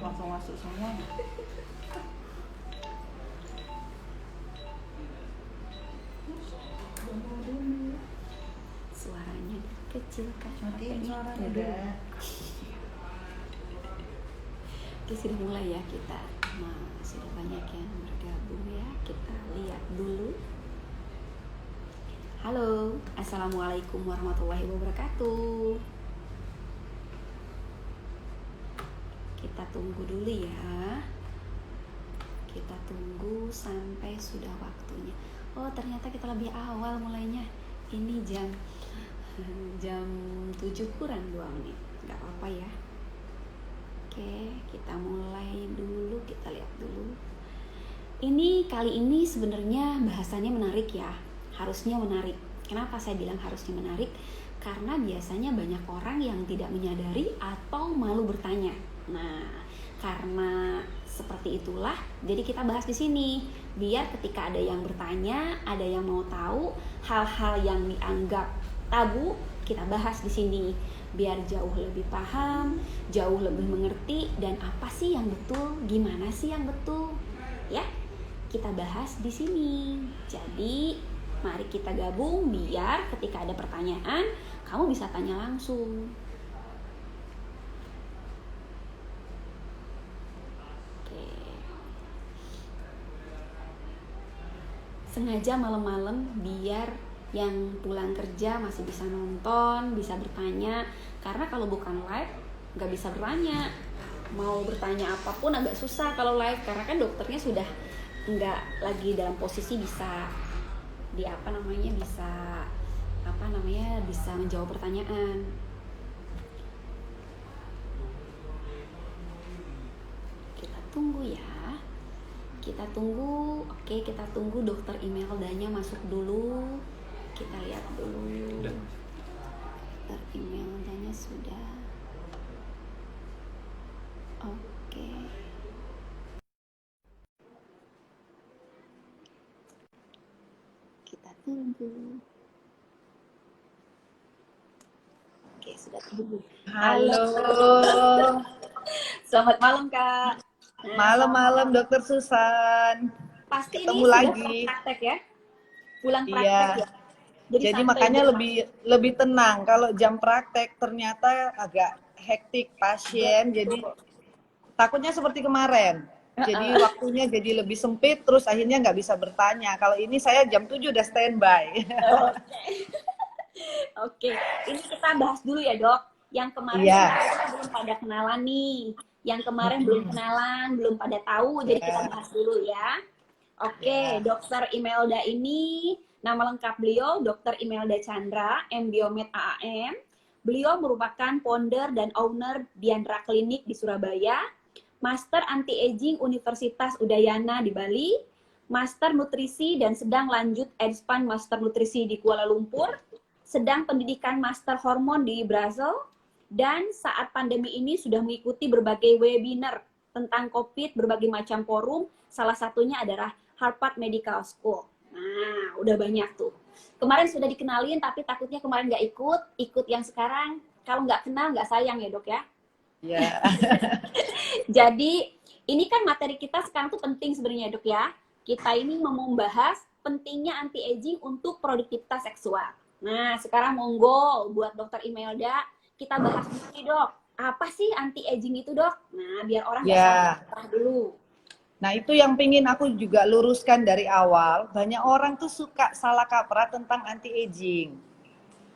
langsung masuk semua. Suaranya kecil kan? Matiin suaranya deh. Oke, sudah mulai ya kita. Sudah banyak yang bergabung ya. Kita lihat dulu. Halo, assalamualaikum warahmatullahi wabarakatuh. Kita tunggu dulu ya. Kita tunggu sampai sudah waktunya. Oh, ternyata kita lebih awal mulainya. Ini jam 7 kurang 2 menit. Gak apa-apa ya. Oke, kita mulai dulu, kita lihat dulu. Kali ini sebenarnya bahasannya menarik ya. Harusnya menarik. Kenapa saya bilang harusnya menarik? Karena biasanya banyak orang yang tidak menyadari atau malu bertanya. Nah, karena seperti itulah, jadi kita bahas di sini. Biar ketika ada yang bertanya, ada yang mau tahu hal-hal yang dianggap tabu, kita bahas di sini. Biar jauh lebih paham, jauh lebih mengerti, dan apa sih yang betul, gimana sih yang betul, ya kita bahas di sini. Jadi mari kita gabung biar ketika ada pertanyaan kamu bisa tanya langsung. Oke. Sengaja malam-malam biar yang pulang kerja masih bisa nonton, bisa bertanya. Karena kalau bukan live nggak bisa bertanya. Mau bertanya apapun agak susah kalau live, karena kan dokternya sudah nggak lagi dalam posisi bisa bisa menjawab pertanyaan. Kita tunggu ya. Kita tunggu. Oke, kita tunggu dokter Imeldanya masuk dulu. Kita lihat dulu. Dokter Imeldanya sudah. Oke. Kita tunggu. Oke, sudah tunggu. Halo. Selamat malam, Kak. Malam-malam Dokter Susan. Pasti Ketemu ini lagi. Sudah praktek ya? Pulang Iya. praktek ya? Jadi makanya lebih tenang. Kalau jam praktek ternyata agak hektik pasien. Jadi takutnya seperti kemarin. Jadi waktunya jadi lebih sempit, terus akhirnya nggak bisa bertanya. Kalau ini saya jam 7 udah standby. Oke, ini kita bahas dulu ya dok. Yang kemarin belum pada kenalan nih. Yang kemarin belum kenalan, belum pada tahu. Jadi kita bahas dulu ya. Oke, Dokter Imelda ini nama lengkap beliau Dr. Imelda Chandra, MBiomed AAM. Beliau merupakan founder dan owner Diandra Klinik di Surabaya, Master Anti-Aging Universitas Udayana di Bali, Master Nutrisi dan sedang lanjut Expand Master Nutrisi di Kuala Lumpur, sedang pendidikan Master Hormon di Brazil, dan saat pandemi ini sudah mengikuti berbagai webinar tentang COVID, berbagai macam forum, salah satunya adalah Harvard Medical School. Nah, udah banyak tuh. Kemarin sudah dikenalin, tapi takutnya kemarin nggak ikut yang sekarang. Kalau nggak kenal, nggak sayang ya dok ya? Iya. Jadi, ini kan materi kita sekarang tuh penting sebenarnya dok ya. Kita ini mau membahas pentingnya anti-aging untuk produktivitas seksual. Nah, sekarang monggo buat dokter Imelda, kita bahas dulu dok. Apa sih anti-aging itu dok? Nah, biar orang bisa tahu dulu. Nah itu yang pengen aku juga luruskan dari awal. Banyak orang tuh suka salah kaprah tentang anti-aging.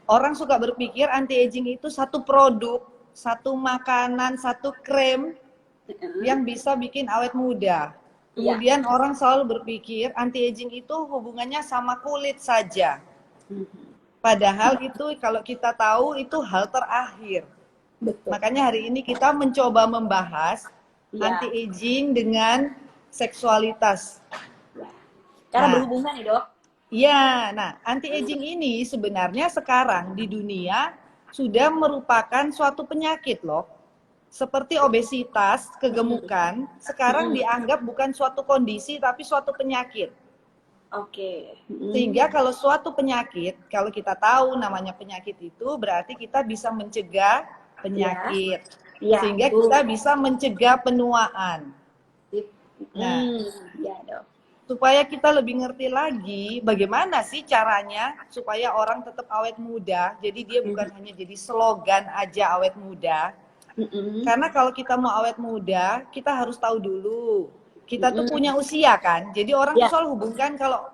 Orang suka berpikir anti-aging itu satu produk, satu makanan, satu krim yang bisa bikin awet muda. Kemudian orang selalu berpikir anti-aging itu hubungannya sama kulit saja. Padahal itu kalau kita tahu itu hal terakhir. Betul. Makanya hari ini kita mencoba membahas anti-aging dengan seksualitas. Karena berhubungan ya dok? Iya, nah anti-aging ini sebenarnya sekarang di dunia sudah merupakan suatu penyakit loh. Seperti obesitas, kegemukan, sekarang dianggap bukan suatu kondisi tapi suatu penyakit. Oke. Sehingga kalau suatu penyakit, kalau kita tahu namanya penyakit itu berarti kita bisa mencegah penyakit. Iya, sehingga betul. kita bisa mencegah penuaan. Nah, Ya dok. supaya kita lebih ngerti lagi bagaimana sih caranya supaya orang tetap awet muda. Jadi dia bukan hanya jadi slogan aja awet muda. Karena kalau kita mau awet muda, kita harus tahu dulu kita tuh punya usia kan. Jadi orang tuh Ya, selalu hubungkan kalau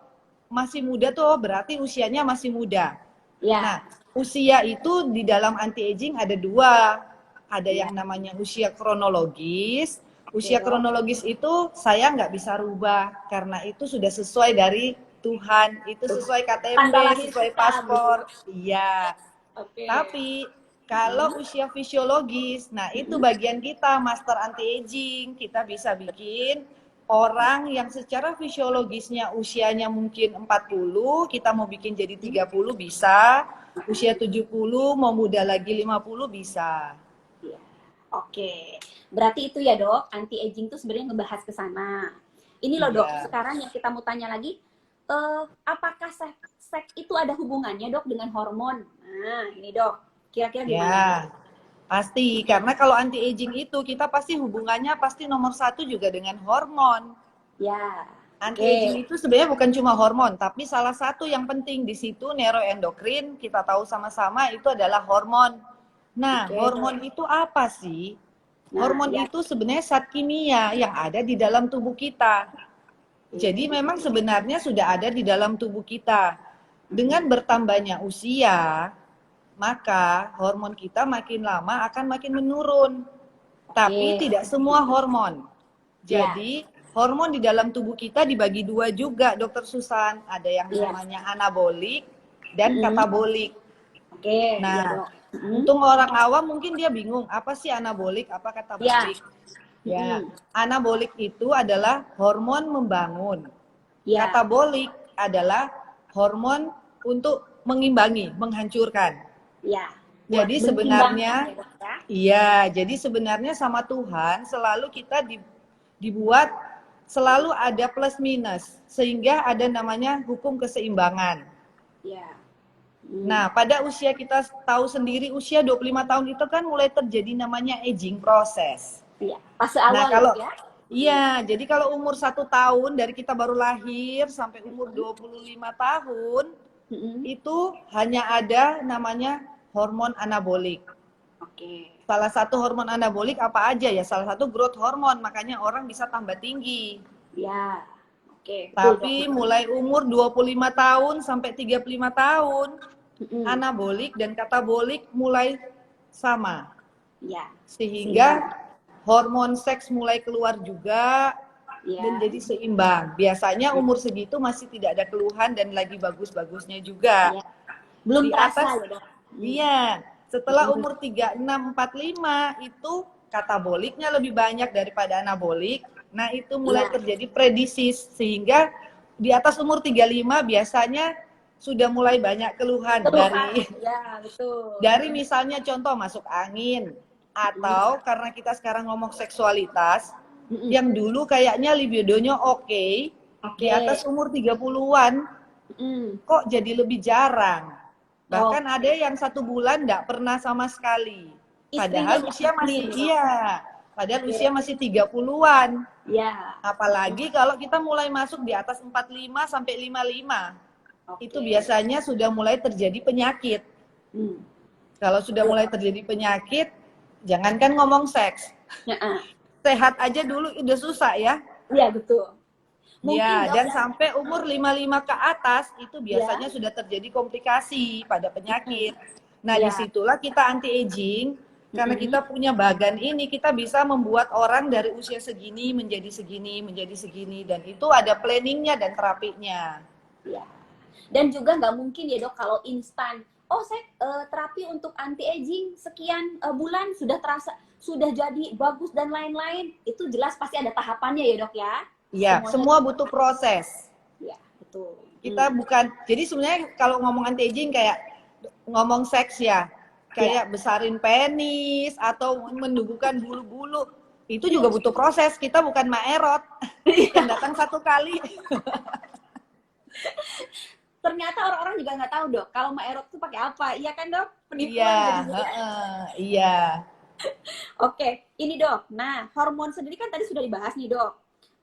masih muda tuh berarti usianya masih muda. ya, Nah, usia itu di dalam anti aging ada dua. Ada ya. yang namanya usia kronologis. Oke, Usia dok. kronologis itu saya nggak bisa rubah karena itu sudah sesuai dari Tuhan. Itu sesuai KTP, Tanggal lahir sesuai kita, Bu. paspor. Iya. Oke. Tapi kalau usia fisiologis, nah itu bagian kita master anti aging, kita bisa bikin orang yang secara fisiologisnya usianya mungkin 40, kita mau bikin jadi 30 bisa, usia 70 mau muda lagi 50 bisa. Ya. Oke. Berarti itu ya, Dok. Anti aging tuh sebenarnya ngebahas ke sana. Ini loh, Dok. Iya. Sekarang yang kita mau tanya lagi, apakah seks itu ada hubungannya, Dok, dengan hormon? Nah, ini, Dok. Kira-kira gimana? Ya, pasti. Karena kalau anti aging itu kita pasti hubungannya pasti nomor satu juga dengan hormon. Ya. Anti aging itu sebenarnya bukan cuma hormon, tapi salah satu yang penting di situ neuroendokrin, kita tahu sama-sama itu adalah hormon. Nah, Oke. hormon itu apa sih? Nah, Hormon ya. itu sebenarnya zat kimia yang ada di dalam tubuh kita. Jadi memang sebenarnya sudah ada di dalam tubuh kita. Dengan bertambahnya usia, maka hormon kita makin lama akan makin menurun. Tapi tidak semua hormon. Jadi hormon di dalam tubuh kita dibagi dua juga, Dokter Susan. Ada yang namanya anabolik dan katabolik. Oke. Nah, untuk orang awam mungkin dia bingung, apa sih anabolik, apa katabolik? Ya, anabolik itu adalah hormon membangun. Katabolik adalah hormon untuk mengimbangi, menghancurkan. Ya. Jadi sebenarnya, iya, jadi sebenarnya sama Tuhan selalu kita dibuat selalu ada plus minus sehingga ada namanya hukum keseimbangan. Ya. Nah, pada usia kita tahu sendiri usia 25 tahun itu kan mulai terjadi namanya aging proses. Iya, fase awal nah, kalau ya. Iya, jadi kalau umur 1 tahun dari kita baru lahir sampai umur 25 tahun itu hanya ada namanya hormon anabolik. Oke. Salah satu hormon anabolik apa aja ya? Salah satu growth hormon, makanya orang bisa tambah tinggi. Ya. Oke. Tapi mulai umur 25 tahun sampai 35 tahun, anabolik dan katabolik mulai sama. Ya. Sehingga hormon seks mulai keluar juga dan jadi seimbang. Biasanya umur segitu masih tidak ada keluhan dan lagi bagus-bagusnya juga. Belum di terasa atas, ya, Dok? Iya, setelah umur 36, 45 itu kataboliknya lebih banyak daripada anabolik. Nah, itu mulai terjadi predisis sehingga di atas umur 35 biasanya sudah mulai banyak keluhan dari dari misalnya contoh masuk angin atau karena kita sekarang ngomong seksualitas yang dulu kayaknya libidonya oke, di atas umur 30-an kok jadi lebih jarang. Bahkan ada yang 1 bulan nggak pernah sama sekali. Padahal usia masih padahal usia masih 30-an. Ya. Apalagi kalau kita mulai masuk di atas 45 sampai 55. Itu biasanya sudah mulai terjadi penyakit. Kalau sudah mulai terjadi penyakit, jangankan ngomong seks. Sehat aja dulu udah susah ya. Iya, betul. Ya, dan sampai umur 55 ke atas itu biasanya sudah terjadi komplikasi pada penyakit. Nah, disitulah kita anti aging karena kita punya bagan ini, kita bisa membuat orang dari usia segini menjadi segini, menjadi segini, dan itu ada planningnya dan terapinya. Ya. Dan juga nggak mungkin ya, Dok, kalau instan. Oh, saya terapi untuk anti aging sekian bulan sudah terasa, sudah jadi bagus dan lain-lain. Itu jelas pasti ada tahapannya ya, Dok ya. Iya, semua butuh proses. Iya, betul. Kita bukan, jadi sebenarnya kalau ngomong anti aging kayak ngomong seks ya, kayak besarin penis atau menumbuhkan bulu-bulu, itu juga butuh proses. Kita bukan maerot yang datang 1 kali. Ternyata orang-orang juga nggak tahu, Dok, kalau maerot itu pakai apa, iya kan, Dok? Iya, iya. Oke, ini dok. Nah, hormon sendiri kan tadi sudah dibahas nih dok.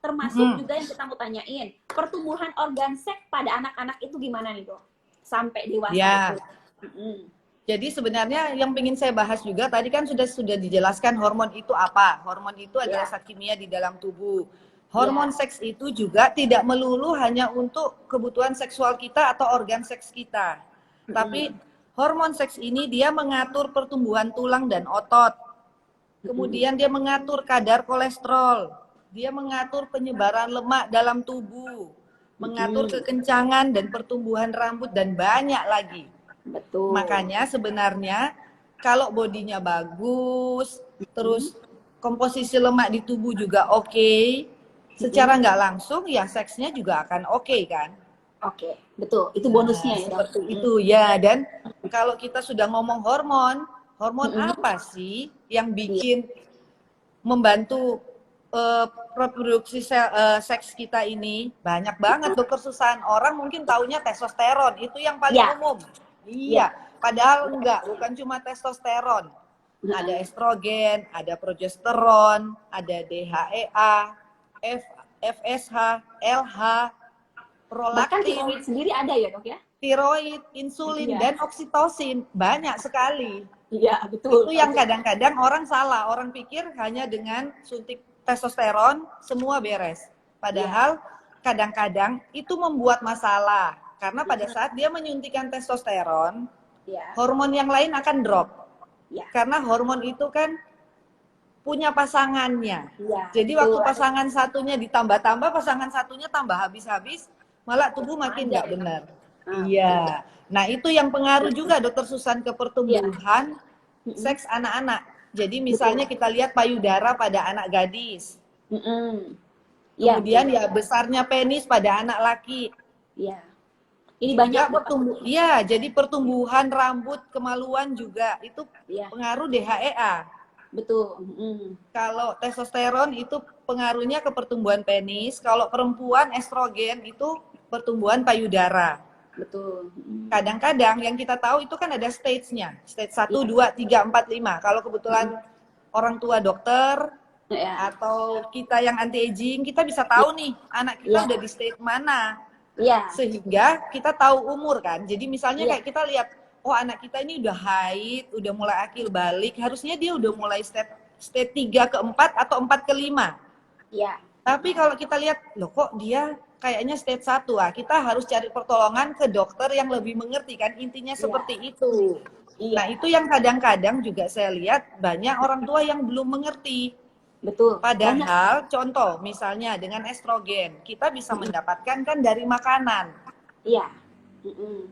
Termasuk juga yang kita mau tanyain, pertumbuhan organ seks pada anak-anak itu gimana nih dok? Sampai dewasa Ya. itu. Jadi sebenarnya yang ingin saya bahas juga tadi kan sudah dijelaskan hormon itu apa. Hormon itu adalah zat kimia di dalam tubuh. Hormon seks itu juga tidak melulu hanya untuk kebutuhan seksual kita atau organ seks kita. Tapi hormon seks ini dia mengatur pertumbuhan tulang dan otot. Kemudian dia mengatur kadar kolesterol. Dia mengatur penyebaran lemak dalam tubuh, mengatur kekencangan dan pertumbuhan rambut dan banyak lagi. Betul. Makanya sebenarnya kalau bodinya bagus, terus komposisi lemak di tubuh juga oke, secara nggak langsung ya seksnya juga akan oke kan? Oke, betul. Itu bonusnya ya. Seperti itu ya. Dan kalau kita sudah ngomong hormon, hormon apa sih yang bikin membantu reproduksi seks kita ini? Banyak banget dokter Susan. Orang mungkin taunya testosteron, itu yang paling umum. Iya, padahal enggak, bukan cuma testosteron. Ada estrogen, ada progesteron, ada DHEA, FSH, LH, prolaktin. Bahkan tiroid sendiri ada ya dok ya? Tiroid, insulin, dan oksitosin. Banyak sekali. Iya, betul. Itu yang kadang-kadang orang salah. Orang pikir hanya dengan suntik testosteron semua beres. Padahal kadang-kadang itu membuat masalah. Karena pada saat dia menyuntikkan testosteron, hormon yang lain akan drop. Karena hormon itu kan punya pasangannya. Jadi waktu pasangan satunya ditambah-tambah, pasangan satunya tambah habis-habis, malah tubuh makin nggak benar. Iya. Nah itu yang pengaruh juga dokter Susan ke pertumbuhan seks anak-anak. Jadi misalnya kita lihat payudara pada anak gadis. Kemudian ya besarnya penis pada anak laki. Iya. Ini banyak Iya, jadi pertumbuhan rambut, kemaluan juga itu pengaruh DHEA. Betul. Kalau testosteron itu pengaruhnya ke pertumbuhan penis, kalau perempuan estrogen itu pertumbuhan payudara. Betul. Kadang-kadang yang kita tahu itu kan ada stage-nya. Stage 1, 2, 3, 4, 5. Kalau kebetulan orang tua dokter atau kita yang anti aging, kita bisa tahu nih anak kita udah di stage mana. Sehingga kita tahu umur kan. Jadi misalnya kayak kita lihat, oh anak kita ini udah haid, udah mulai akil balik, harusnya dia udah mulai stage 3 ke 4 atau 4 ke 5. Tapi kalau kita lihat, loh kok dia kayaknya stage 1, kita harus cari pertolongan ke dokter yang lebih mengerti kan, intinya seperti itu. Nah itu yang kadang-kadang juga saya lihat banyak orang tua yang belum mengerti. Betul. Padahal contoh misalnya dengan estrogen, kita bisa mendapatkan kan dari makanan.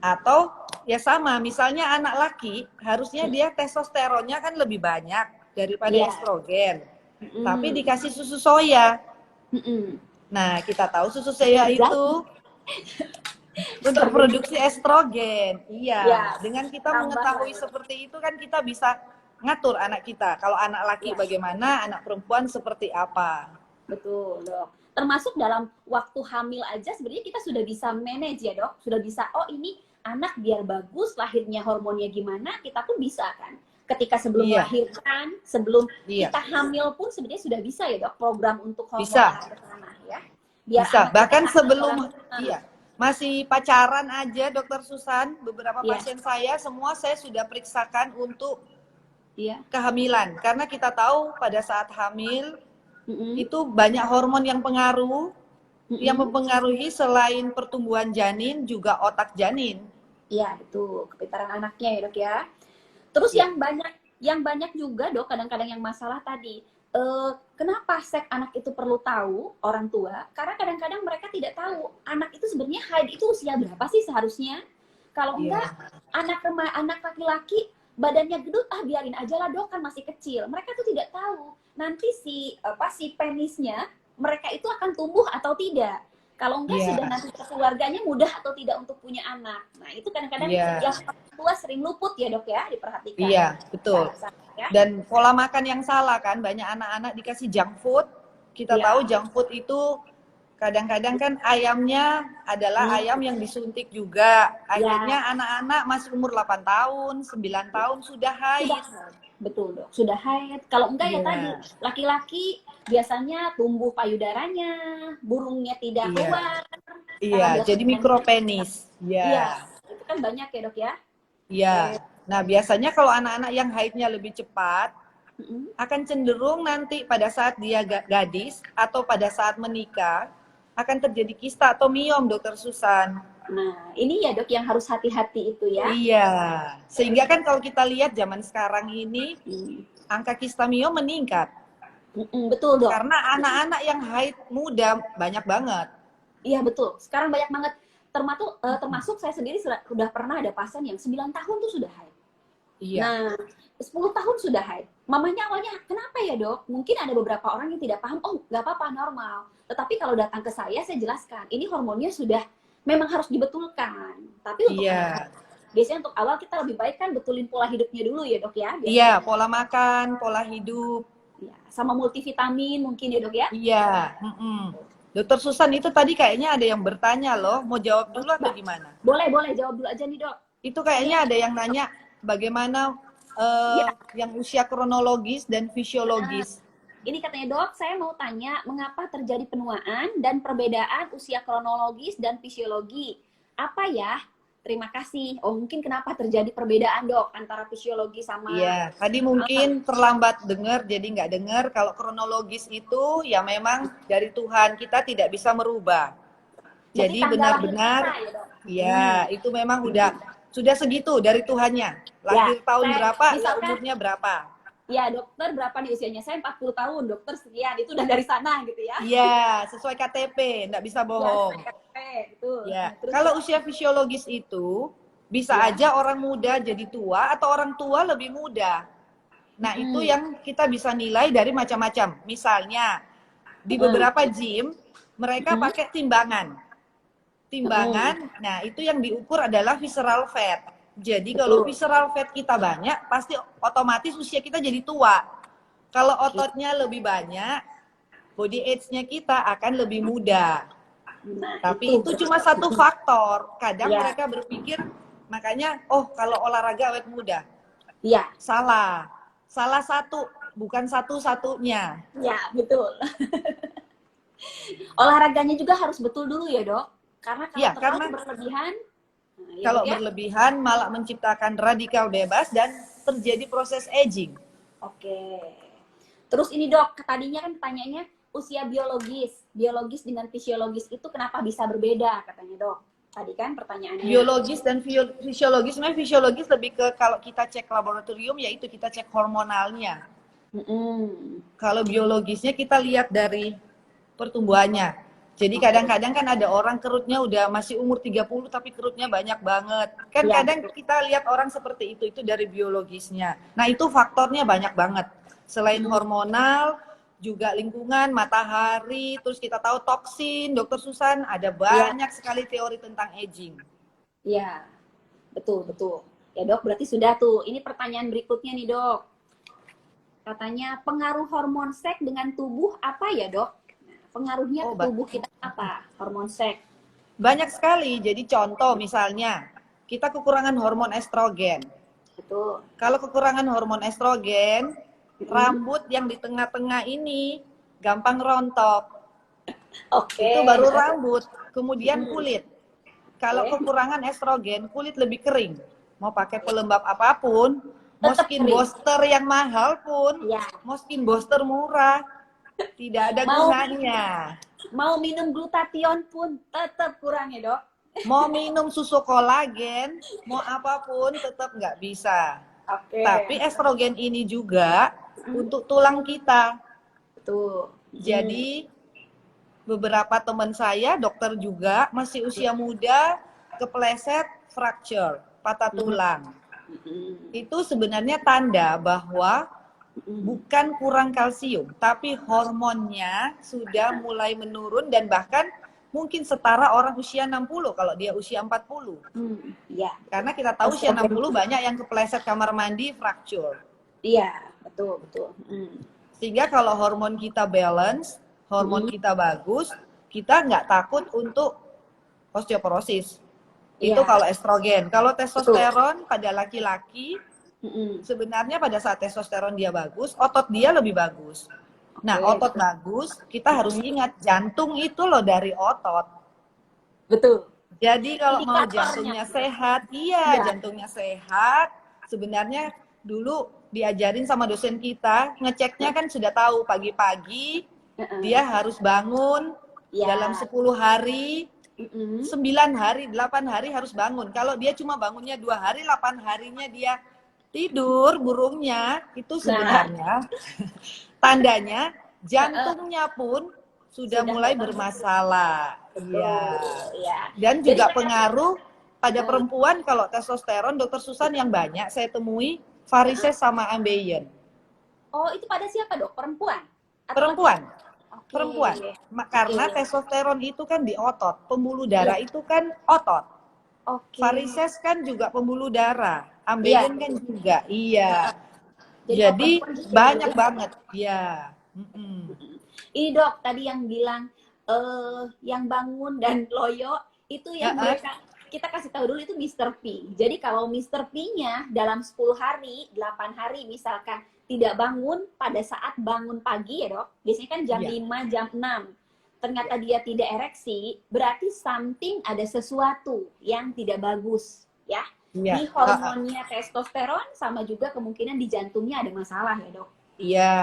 Atau ya sama, misalnya anak laki harusnya dia testosteronnya kan lebih banyak daripada estrogen. Tapi dikasih susu soya. Nah, kita tahu susu soya itu untuk produksi estrogen. Iya. Dengan kita mengetahui seperti itu kan kita bisa ngatur anak kita. Kalau anak laki bagaimana, anak perempuan seperti apa. Betul, dok. Termasuk dalam waktu hamil aja sebenarnya kita sudah bisa manage ya, dok. Sudah bisa, oh ini anak biar bagus, lahirnya hormonnya gimana, kita pun bisa kan. Ketika sebelum melahirkan, sebelum kita hamil pun sebenarnya sudah bisa ya, dok, program untuk hormon ke sana ya. Biar bisa, bahkan sebelum masih pacaran aja, dokter Susan, beberapa pasien saya semua saya sudah periksakan untuk kehamilan. Karena kita tahu pada saat hamil itu banyak hormon yang pengaruh, yang mempengaruhi selain pertumbuhan janin juga otak janin. Iya, betul. Kepintaran anaknya ya, dok ya. Terus yang banyak juga, dok, kadang-kadang yang masalah tadi, kenapa seks anak itu perlu tahu orang tua? Karena kadang-kadang mereka tidak tahu anak itu sebenarnya haid itu usia berapa sih seharusnya? Kalau enggak, anak laki-laki badannya gedut, biarin aja lah dok, kan masih kecil. Mereka tuh tidak tahu nanti si penisnya mereka itu akan tumbuh atau tidak. Kalau enggak sudah nanti keluarganya mudah atau tidak untuk punya anak. Nah itu kadang-kadang yang tua sering luput ya dok ya, diperhatikan. Iya betul. Dan pola makan yang salah kan, banyak anak-anak dikasih junk food. Kita tahu junk food itu kadang-kadang kan ayamnya adalah ayam yang disuntik juga. Akhirnya anak-anak masih umur 8 tahun, 9 tahun sudah haid. Betul, Dok. Sudah haid. Kalau enggak ya tadi, laki-laki biasanya tumbuh payudaranya, burungnya tidak keluar. Iya, jadi mikropenis. Iya, itu kan banyak ya, Dok ya? Iya. Nah, biasanya kalau anak-anak yang haidnya lebih cepat, akan cenderung nanti pada saat dia gadis atau pada saat menikah, akan terjadi kista atau miom, Dokter Susan. Nah, ini ya, Dok, yang harus hati-hati itu ya. Iya. Sehingga kan kalau kita lihat zaman sekarang ini, angka kista miom meningkat. Betul, Dok. Karena anak-anak yang haid muda banyak banget. Iya, betul. Sekarang banyak banget. Termasuk saya sendiri sudah pernah ada pasien yang 9 tahun tuh sudah haid. Iya. Nah, 10 tahun sudah haid. Mamanya awalnya, kenapa ya, Dok? Mungkin ada beberapa orang yang tidak paham, oh nggak apa-apa, normal. Tetapi kalau datang ke saya jelaskan, ini hormonnya sudah memang harus dibetulkan. Tapi untuk biasanya untuk awal kita lebih baik kan betulin pola hidupnya dulu ya, Dok ya? Biasanya. Iya, pola makan, pola hidup. Ya, sama multivitamin mungkin ya, Dok ya? Iya. Dokter Susan itu tadi kayaknya ada yang bertanya loh, mau jawab dulu atau gimana? Boleh, jawab dulu aja nih, Dok. Itu kayaknya ada yang nanya bagaimana yang usia kronologis dan fisiologis. Ini katanya, Dok, saya mau tanya mengapa terjadi penuaan dan perbedaan usia kronologis dan fisiologi. Apa ya? Terima kasih. Oh, mungkin kenapa terjadi perbedaan, Dok, antara fisiologi sama... Iya, tadi mungkin terlambat dengar, jadi nggak dengar. Kalau kronologis itu ya memang dari Tuhan, kita tidak bisa merubah. Jadi benar-benar, ya itu memang sudah segitu dari Tuhannya. Lahir tahun berapa, umurnya berapa. Ya, dokter berapa nih usianya? Saya 40 tahun, dokter sekian. Itu udah dari sana gitu ya? Iya, sesuai KTP, nggak bisa bohong. Ya, KTP, betul. Ya. Kalau usia fisiologis itu, bisa aja orang muda jadi tua atau orang tua lebih muda. Nah, itu yang kita bisa nilai dari macam-macam. Misalnya, di beberapa gym, mereka pakai timbangan. Nah itu yang diukur adalah visceral fat. Jadi kalau visceral fat kita banyak, pasti otomatis usia kita jadi tua. Kalau ototnya lebih banyak, body age-nya kita akan lebih muda. Tapi itu cuma satu faktor. Kadang mereka berpikir, makanya, oh kalau olahraga awet muda. Iya. Salah satu, bukan satu-satunya. Ya, betul. Olahraganya juga harus betul dulu ya, Dok? Karena kalau berlebihan, kalau berlebihan malah menciptakan radikal bebas dan terjadi proses aging. Oke. Terus ini, Dok, tadinya kan pertanyaannya usia biologis dengan fisiologis itu kenapa bisa berbeda katanya, Dok? Tadi kan pertanyaannya. Biologis dan fisiologis, sebenarnya fisiologis lebih ke kalau kita cek laboratorium yaitu kita cek hormonalnya. Kalau biologisnya kita lihat dari pertumbuhannya. Jadi kadang-kadang kan ada orang kerutnya udah masih umur 30 tapi kerutnya banyak banget. Kan kadang kita lihat orang seperti itu dari biologisnya. Nah, itu faktornya banyak banget. Selain hormonal, juga lingkungan, matahari, terus kita tahu toksin, Dokter Susan, ada banyak sekali teori tentang aging. Iya, betul. Ya, Dok, berarti sudah tuh. Ini pertanyaan berikutnya nih, Dok. Katanya pengaruh hormon seks dengan tubuh apa ya, Dok? Pengaruhnya ke tubuh kita apa? Hormon seks. Banyak sekali. Jadi contoh misalnya, kita kekurangan hormon estrogen. Betul. Kalau kekurangan hormon estrogen, rambut yang di tengah-tengah ini gampang rontok. Itu baru rambut. Kemudian kulit. Kalau kekurangan estrogen, kulit lebih kering. Mau pakai pelembab apapun, mau skin booster yang mahal pun, mau skin booster murah, tidak ada gunanya. Mau minum glutathione pun tetap kurang ya, Dok? Mau minum susu kolagen, mau apapun tetap nggak bisa. Tapi estrogen ini juga untuk tulang kita. Betul. Jadi beberapa teman saya, dokter juga, masih usia muda, kepleset, fracture, patah tulang. Itu sebenarnya tanda bahwa bukan kurang kalsium, tapi hormonnya sudah mulai menurun dan bahkan mungkin setara orang usia 60 kalau dia usia 40. Iya. Karena kita tahu usia 60 banyak yang kepleset kamar mandi, fracture. Iya, betul. Sehingga kalau hormon kita balance, hormon kita bagus, kita nggak takut untuk osteoporosis. Itu Iya. kalau estrogen. Kalau testosteron pada laki-laki, sebenarnya pada saat testosteron dia bagus, otot dia lebih bagus. Nah, otot bagus, kita harus ingat jantung itu loh dari otot. Betul. Jadi kalau mau Indikatornya. jantungnya sehat, iya jantungnya sehat. Sebenarnya dulu diajarin sama dosen kita, ngeceknya kan sudah tahu pagi-pagi dia harus bangun dalam 10 hari, 9 hari, 8 hari harus bangun. Kalau dia cuma bangunnya 2 hari, 8 harinya dia tidur, burungnya, itu sebenarnya tandanya jantungnya pun sudah mulai bermasalah. Iya. Dan juga pengaruh pada perempuan kalau testosteron, Dokter Susan yang banyak saya temui varises sama ambeien. Oh, itu pada siapa, Dok? Perempuan? Perempuan. Perempuan. Karena testosteron itu kan di otot, pembuluh darah itu kan otot. Varises kan juga pembuluh darah, ambeien kan juga. Iya. Jadi banyak banget. Iya. Ini Dok, tadi yang bilang yang bangun dan loyo itu yang mereka, kita kasih tahu dulu itu Mr. P. Jadi kalau Mr. P-nya dalam 10 hari, 8 hari misalkan tidak bangun pada saat bangun pagi ya Dok, biasanya kan jam 5, jam 6. Ternyata dia tidak ereksi, berarti something, ada sesuatu yang tidak bagus ya. Di hormonnya testosteron sama juga kemungkinan di jantungnya ada masalah ya Dok. Iya.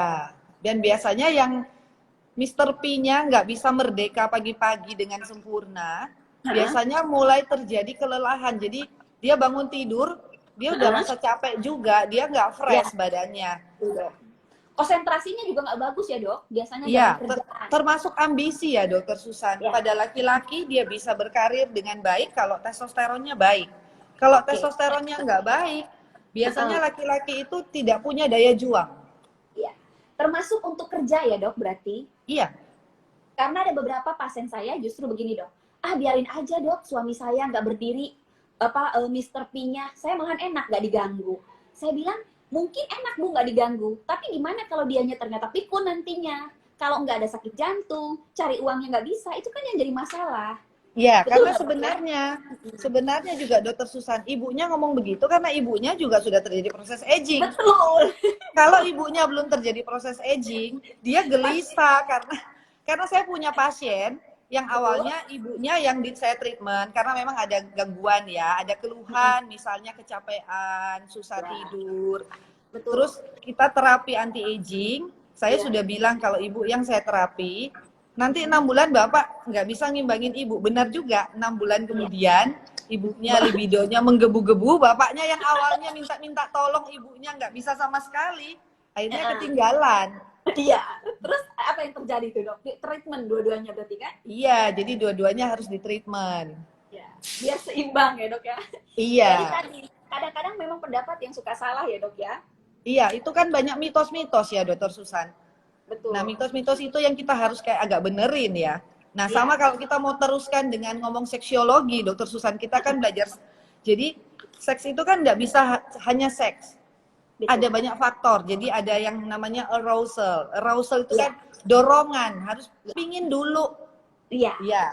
Dan biasanya yang Mr. P-nya nggak bisa merdeka pagi-pagi dengan sempurna, biasanya mulai terjadi kelelahan. Jadi dia bangun tidur, dia udah rasa capek juga, dia nggak fresh badannya. Konsentrasinya juga nggak bagus ya Dok, biasanya dalam kerjaan. Termasuk ambisi ya Dokter Susan. Pada laki-laki dia bisa berkarir dengan baik kalau testosteronnya baik. Kalau testosteronnya nggak baik, biasanya laki-laki itu tidak punya daya juang. Termasuk untuk kerja ya Dok berarti? Iya. Karena ada beberapa pasien saya justru begini Dok, biarin aja Dok, suami saya nggak berdiri, Mr. P-nya, saya malahan enak nggak diganggu. Saya bilang, mungkin enak Bu nggak diganggu, tapi gimana kalau dianya ternyata pikun nantinya? Kalau nggak ada sakit jantung, cari uangnya nggak bisa, itu kan yang jadi masalah. Ya, karena sebenarnya juga Dokter Susan, ibunya ngomong begitu karena ibunya juga sudah terjadi proses aging. Betul. Kalau ibunya belum terjadi proses aging, dia gelisah karena saya punya pasien yang awalnya ibunya yang saya treatment karena memang ada gangguan ya, ada keluhan misalnya kecapean, susah tidur. Terus kita terapi anti aging, saya sudah bilang kalau ibu yang saya terapi nanti 6 bulan Bapak nggak bisa ngimbangin Ibu. Benar juga, 6 bulan kemudian ibunya libidonya menggebu-gebu, bapaknya yang awalnya minta tolong ibunya nggak bisa sama sekali, akhirnya ketinggalan. Iya, terus apa yang terjadi tuh Dok? Treatment dua-duanya berarti kan? Iya, jadi dua-duanya harus ditreatment. Ya, biar seimbang ya Dok ya? Iya. Jadi tadi, kadang-kadang memang pendapat yang suka salah ya Dok ya? Iya, itu kan banyak mitos-mitos ya Dokter Susan. Betul. Nah, mitos-mitos itu yang kita harus kayak agak benerin ya. Nah, sama kalau kita mau teruskan dengan ngomong seksiologi, Dokter Susan, kita kan belajar. Jadi, seks itu kan nggak bisa hanya seks. Betul. Ada banyak faktor. Jadi, ada yang namanya arousal. Arousal itu kan dorongan, harus pingin dulu. Iya. Iya.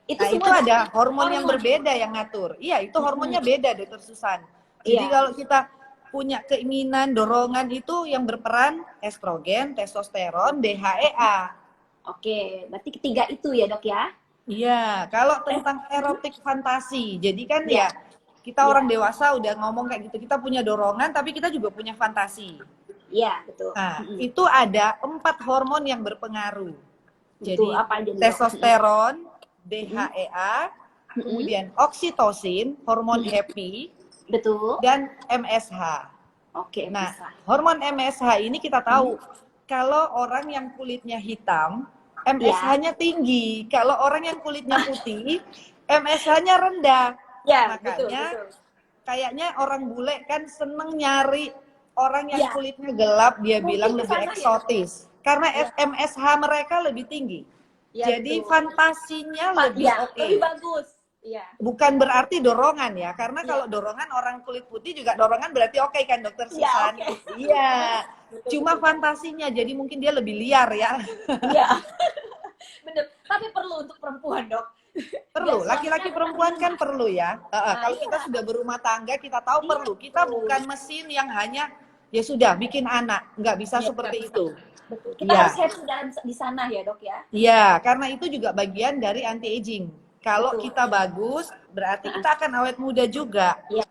Itu ada hormon yang berbeda yang ngatur. Iya, itu hormonnya beda, Dokter Susan. Jadi, kalau kita punya keinginan, dorongan itu yang berperan estrogen, testosteron, DHEA. Oke, berarti ketiga itu ya Dok ya? Iya, kalau tentang erotik fantasi, jadi kan ya kita orang dewasa udah ngomong kayak gitu, kita punya dorongan tapi kita juga punya fantasi. Iya, betul. Nah, itu ada 4 hormon yang berpengaruh. Jadi apa aja, testosteron, DHEA, kemudian oksitosin, hormon happy, betul, dan MSH. Oke. Nah, hormon MSH ini kita tahu kalau orang yang kulitnya hitam, MSH-nya tinggi. Kalau orang yang kulitnya putih, MSH-nya rendah. Ya, makanya betul. Kayaknya orang bule kan seneng nyari orang yang kulitnya gelap, dia bilang lebih eksotis. Karena MSH mereka lebih tinggi. Ya, jadi fantasinya lebih oke. Lebih bagus. Iya. Bukan berarti dorongan ya, karena kalau dorongan orang kulit putih juga dorongan berarti oke kan Dokter Susan? Iya. Cuma fantasinya, jadi mungkin dia lebih liar ya. Iya. Bener. Tapi perlu untuk perempuan, Dok. Perlu, Biar laki-laki suaminya perempuan kan perlu ya. Kalau iya. kita sudah berumah tangga, kita tahu Iya, perlu. Kita betul. bukan mesin yang hanya ya sudah bikin anak, nggak bisa Iya, seperti betul. itu. Betul. Kita Iya, harus happy di sana ya, Dok ya. iya, karena itu juga bagian dari anti aging. Kalau Betul. kita bagus, berarti kita akan awet muda juga. Iya.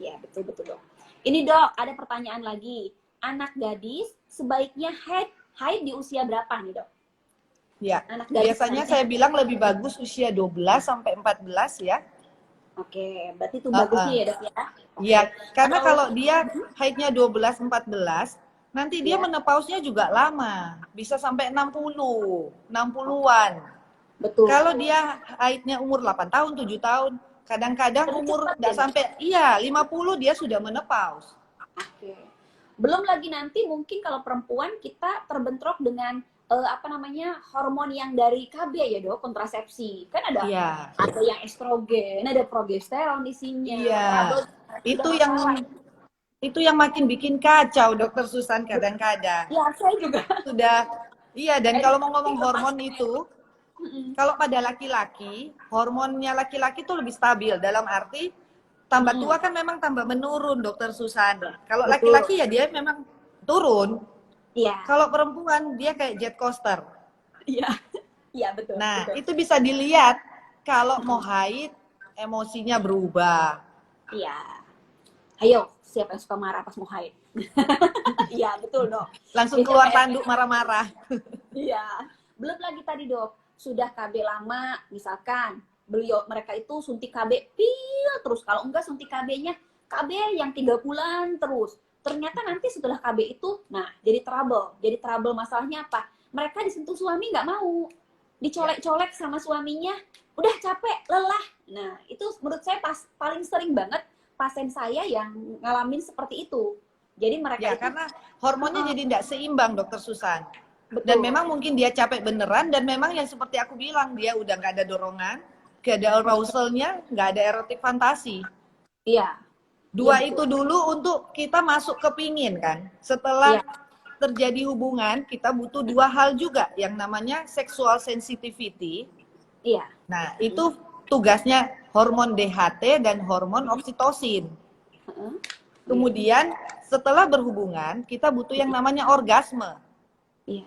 Iya, betul Dok. Ini Dok, ada pertanyaan lagi. Anak gadis sebaiknya haid di usia berapa nih, Dok? Ya, Anak gadis biasanya saya bilang lebih bagus usia 12 sampai 14 ya. Oke, berarti itu bagusnya ya, Dok ya. Iya, karena kalau dia haidnya 12 14, nanti dia Ya. menopausnya juga lama. Bisa sampai 60-an. Betul. Kalau dia haidnya umur 8 tahun, 7 tahun, kadang-kadang Lebih umur cepat nggak ya, sampai 50 dia sudah menopause. Oke. Belum lagi nanti mungkin kalau perempuan kita terbentrok dengan hormon yang dari KB ya, Dok, kontrasepsi. Kan ada ada yang estrogen, ada progesteron di sini. Iya. Itu yang makin bikin kacau, Dokter Susan, kadang-kadang. Iya, saya juga. Iya, dan kalau mau ngomong hormon itu, kalau pada laki-laki, hormonnya laki-laki itu lebih stabil. Dalam arti, tambah tua kan memang tambah menurun, Dokter Susan. Kalau laki-laki ya dia memang turun. Iya. Kalau perempuan, dia kayak jet coaster. Iya, iya betul. Nah, betul. itu bisa dilihat kalau mau haid, emosinya berubah. Iya. Ayo, siapa yang suka marah pas mau haid? Iya, betul, Dok. Langsung keluar tanduk marah-marah. Iya. Belum lagi tadi, Dok, sudah KB lama, misalkan mereka itu suntik KB pil terus. Kalau enggak suntik KB-nya KB yang 3 bulan terus. Ternyata nanti setelah KB itu, nah jadi trouble. Jadi trouble masalahnya apa? Mereka disentuh suami nggak mau. Dicolek-colek sama suaminya, udah capek, lelah. Nah, itu menurut saya paling sering banget pasien saya yang ngalamin seperti itu. Jadi mereka itu, karena hormonnya jadi tidak seimbang, Dokter Susan. betul. Dan memang mungkin dia capek beneran, dan memang yang seperti aku bilang, dia udah nggak ada dorongan, nggak ada arousalnya, nggak ada erotik fantasi. Iya. Dua itu dulu untuk kita masuk ke pingin kan. Setelah terjadi hubungan, kita butuh 2 hal juga, yang namanya sexual sensitivity. Iya. Nah, itu tugasnya hormon DHT dan hormon oksitosin. Kemudian setelah berhubungan, kita butuh yang namanya orgasme. Iya.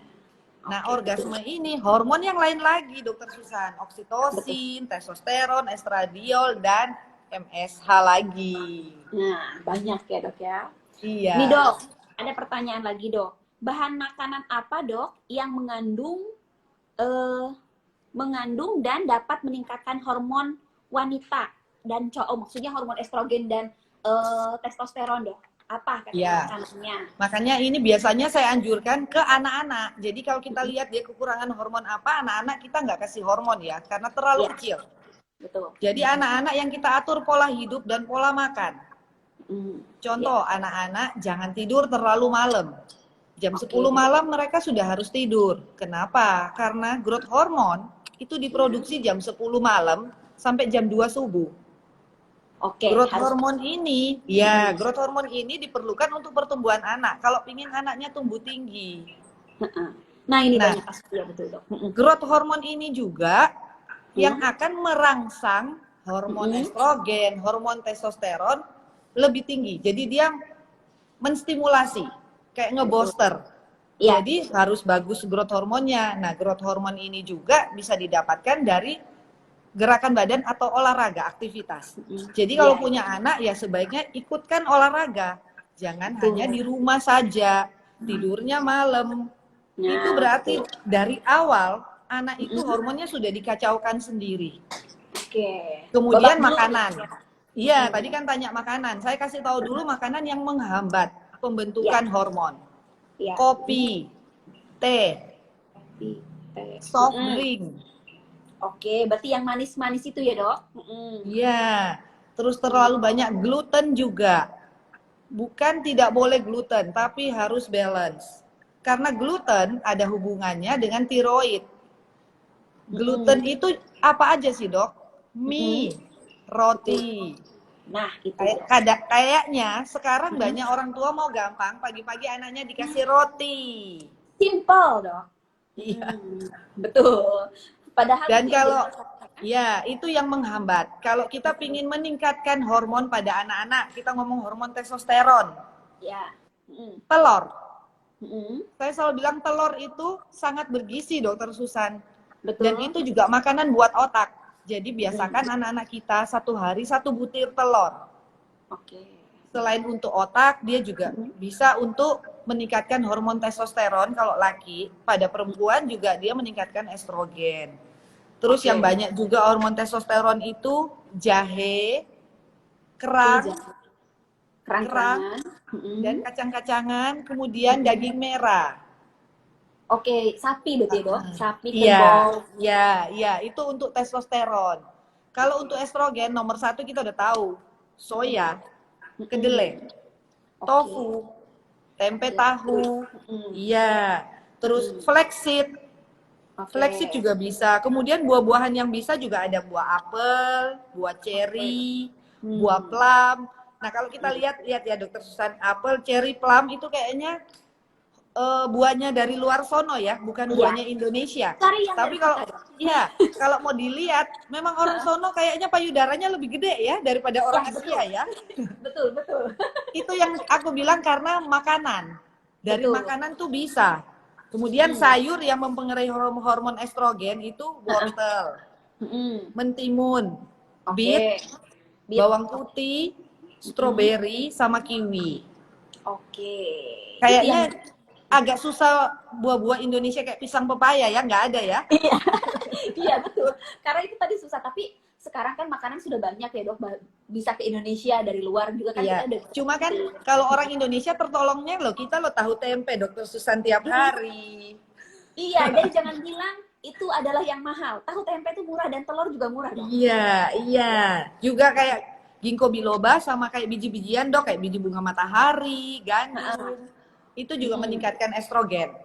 Nah, orgasme ini hormon yang lain lagi, Dokter Susan. Oksitosin, testosteron, estradiol, dan MSH lagi. Nah, banyak ya, Dok ya. Iya. Nih, Dok, ada pertanyaan lagi, Dok. Bahan makanan apa, Dok, yang mengandung dan dapat meningkatkan hormon wanita dan cowok, maksudnya hormon estrogen dan testosteron, Dok? Apa makanannya? Makanya ini biasanya saya anjurkan ke anak-anak. Jadi kalau kita lihat dia kekurangan hormon apa, anak-anak kita nggak kasih hormon ya, karena terlalu kecil. Betul. Jadi anak-anak yang kita atur pola hidup dan pola makan. Contoh, anak-anak jangan tidur terlalu malam. Jam 10 malam mereka sudah harus tidur. Kenapa? Karena growth hormone itu diproduksi jam 10 malam sampai jam 2 subuh. Growth hormone ini, growth hormone ini diperlukan untuk pertumbuhan anak. Kalau ingin anaknya tumbuh tinggi. Nah, ini banyak kasus ya, betul, Dok. Growth hormone ini juga yang akan merangsang hormon estrogen, hormon testosteron lebih tinggi. Jadi dia menstimulasi, kayak ngebooster. Jadi harus bagus growth hormonnya. Nah, growth hormone ini juga bisa didapatkan dari gerakan badan atau olahraga, aktivitas. Jadi kalau punya anak ya sebaiknya ikutkan olahraga. Jangan hanya di rumah saja, tidurnya malam. Itu berarti dari awal anak itu hormonnya sudah dikacaukan sendiri. Kemudian makanan. Iya, tadi kan tanya makanan. Saya kasih tahu dulu makanan yang menghambat pembentukan hormon. Kopi, teh, soft drink. Oke, berarti yang manis-manis itu ya, Dok? Iya. Terus terlalu banyak gluten juga. Bukan tidak boleh gluten, tapi harus balance. Karena gluten ada hubungannya dengan tiroid. Gluten itu apa aja sih, Dok? Mie, roti. Nah, itu. Kayaknya sekarang banyak orang tua mau gampang, pagi-pagi anaknya dikasih roti. Simple, Dok. Iya. Betul. Padahal Dan itu yang kalau jadi masalah, kan? ya itu yang menghambat. Kalau kita ingin meningkatkan hormon pada anak-anak, kita ngomong hormon testosteron, Ya. Mm, telur. mm, Saya selalu bilang telur itu sangat bergizi, Dokter Susan. Dan betul. itu juga makanan buat otak. Jadi Mm, biasakan anak-anak kita satu hari 1 butir telur. oke. Selain untuk otak, dia juga bisa untuk meningkatkan hormon testosteron kalau laki. Pada perempuan juga dia meningkatkan estrogen. Terus Oke. yang banyak juga hormon testosteron itu jahe, Ini kerang, jangan kerang kerang-kerangan. dan Mm, kacang-kacangan, kemudian daging merah. oke, sapi berarti ya, Dok? Sapi, Iya, kerbau. iya, itu untuk testosteron. Kalau untuk estrogen nomor 1 kita udah tahu, soya, kedelai, Oke. tofu, tempe Betul. tahu, iya. Terus Mm, flaxseed, oke. flaxseed juga bisa. Kemudian buah-buahan yang bisa juga ada buah apel, buah Oke. ceri, buah Hmm. plum. Nah kalau kita lihat ya Dokter Susan, apel, ceri, plum itu kayaknya buahnya dari luar sono ya, bukan Iya. buahnya Indonesia. Cari yang Tapi dari kalau kita, Dok. ya, kalau mau dilihat, memang orang sono kayaknya payudaranya lebih gede ya daripada Ya, orang betul. Asia ya. Betul, betul. Itu yang aku bilang karena makanan. Dari Betul. makanan tuh bisa. Kemudian Hmm. sayur yang mempengaruhi hormon estrogen itu wortel, Hmm. mentimun, beet, Oke. Beet. bawang putih, stroberi, sama kiwi. Oke. Itu yang Kayaknya agak susah buah-buah Indonesia kayak pisang pepaya ya, nggak ada ya. iya betul. Karena itu tadi susah, tapi sekarang kan makanan sudah banyak ya, Dok. Bisa ke Indonesia dari luar juga kan kita Iya, udah. cuma kan kalau orang Indonesia tertolongnya loh, kita lo tahu tempe Dokter Susan tiap hari. Iya, jadi jangan bilang itu adalah yang mahal. Tahu tempe itu murah dan telur juga murah, Dok. Iya, iya. Juga kayak ginkgo biloba sama kayak biji-bijian Dok, kayak biji bunga matahari, gandum. Itu juga meningkatkan estrogen.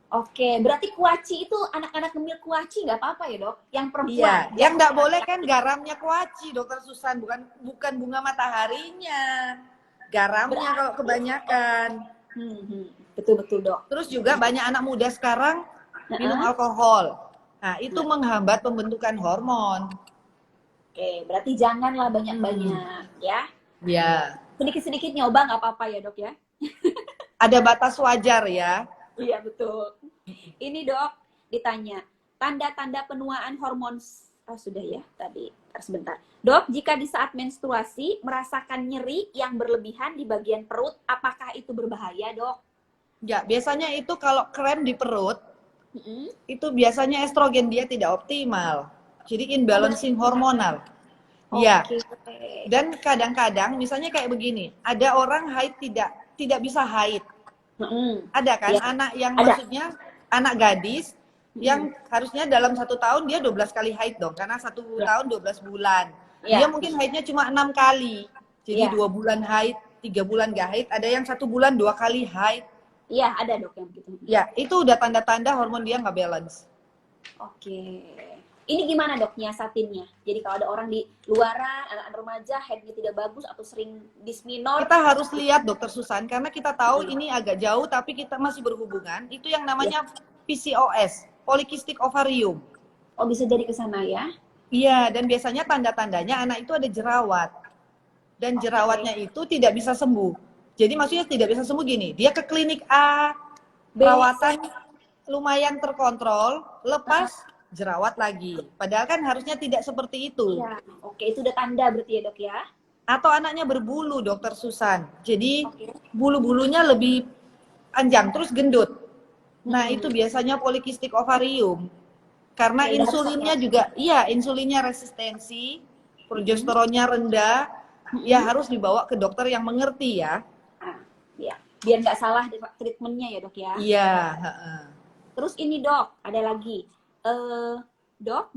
Oke, berarti kuaci itu anak-anak ngemil kuaci nggak apa-apa ya, Dok? Yang perempuan. Iya, yang nggak boleh kan garamnya kuaci, Dokter Susan, bukan bunga mataharinya. Garamnya kalau kebanyakan. Betul-betul, Dok. Terus juga banyak anak muda sekarang minum alkohol. Nah, itu menghambat pembentukan hormon. Oke, berarti janganlah banyak-banyak ya. Ya. Sedikit-sedikit nyoba nggak apa-apa ya, Dok ya. Ada batas wajar ya. Iya, betul. Ini, Dok, ditanya, tanda-tanda penuaan hormon. Oh, sudah ya tadi. Sebentar. Dok, jika di saat menstruasi merasakan nyeri yang berlebihan di bagian perut, apakah itu berbahaya, Dok? Ya, biasanya itu kalau krem di perut, itu biasanya estrogen dia tidak optimal. Jadi imbalancing hormonal. Iya. Dan kadang-kadang misalnya kayak begini, ada orang haid tidak bisa haid. Ada kan Ya. anak yang Ada. maksudnya anak gadis yang harusnya dalam 1 tahun dia 12 kali haid dong, karena 1 tahun 12 bulan. Ya. Dia mungkin haidnya cuma 6 kali. Jadi 2 bulan haid, 3 bulan gak haid, ada yang 1 bulan 2 kali haid. Iya, ada, Dok, yang begitu. Ya, itu udah tanda-tanda hormon dia nggak balance. Oke. Ini gimana, Dok, nyiasatinnya? Jadi kalau ada orang di luaran, anak-anak remaja, headnya tidak bagus atau sering disminor. Kita harus lihat Dokter Susan, karena kita tahu ini agak jauh tapi kita masih berhubungan. Itu yang namanya PCOS, polycystic ovarium. Oh, bisa jadi ke sana ya? Iya, dan biasanya tanda-tandanya anak itu ada jerawat. Dan jerawatnya itu tidak bisa sembuh. Jadi maksudnya tidak bisa sembuh gini, dia ke klinik A, perawatan lumayan terkontrol, lepas jerawat lagi. Padahal kan harusnya tidak seperti itu. Iya. Oke, itu udah tanda berarti ya, Dok ya? Atau anaknya berbulu, Dokter Susan. Jadi bulu-bulunya lebih panjang, terus gendut. Nah, itu biasanya polycystic ovarium. Karena insulinnya juga, iya, insulinnya resistensi, progesteronnya rendah, ya harus dibawa ke dokter yang mengerti ya. Ya, biar nggak salah treatmentnya ya, Dok ya? Iya. Terus ini, Dok, ada lagi. Dok,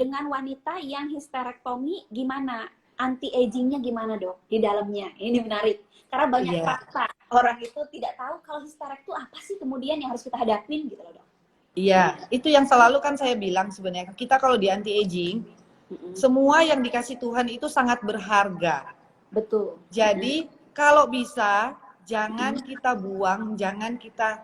dengan wanita yang histerektomi gimana? Anti-agingnya gimana, Dok? Di dalamnya. Ini menarik. Karena banyak fakta. Orang itu tidak tahu kalau histerek itu apa sih kemudian yang harus kita hadapin gitu loh, Dok. Iya, itu yang selalu kan saya bilang sebenarnya. Kita kalau di anti-aging, semua yang dikasih Tuhan itu sangat berharga. Betul. Jadi, kalau bisa, jangan kita buang, jangan kita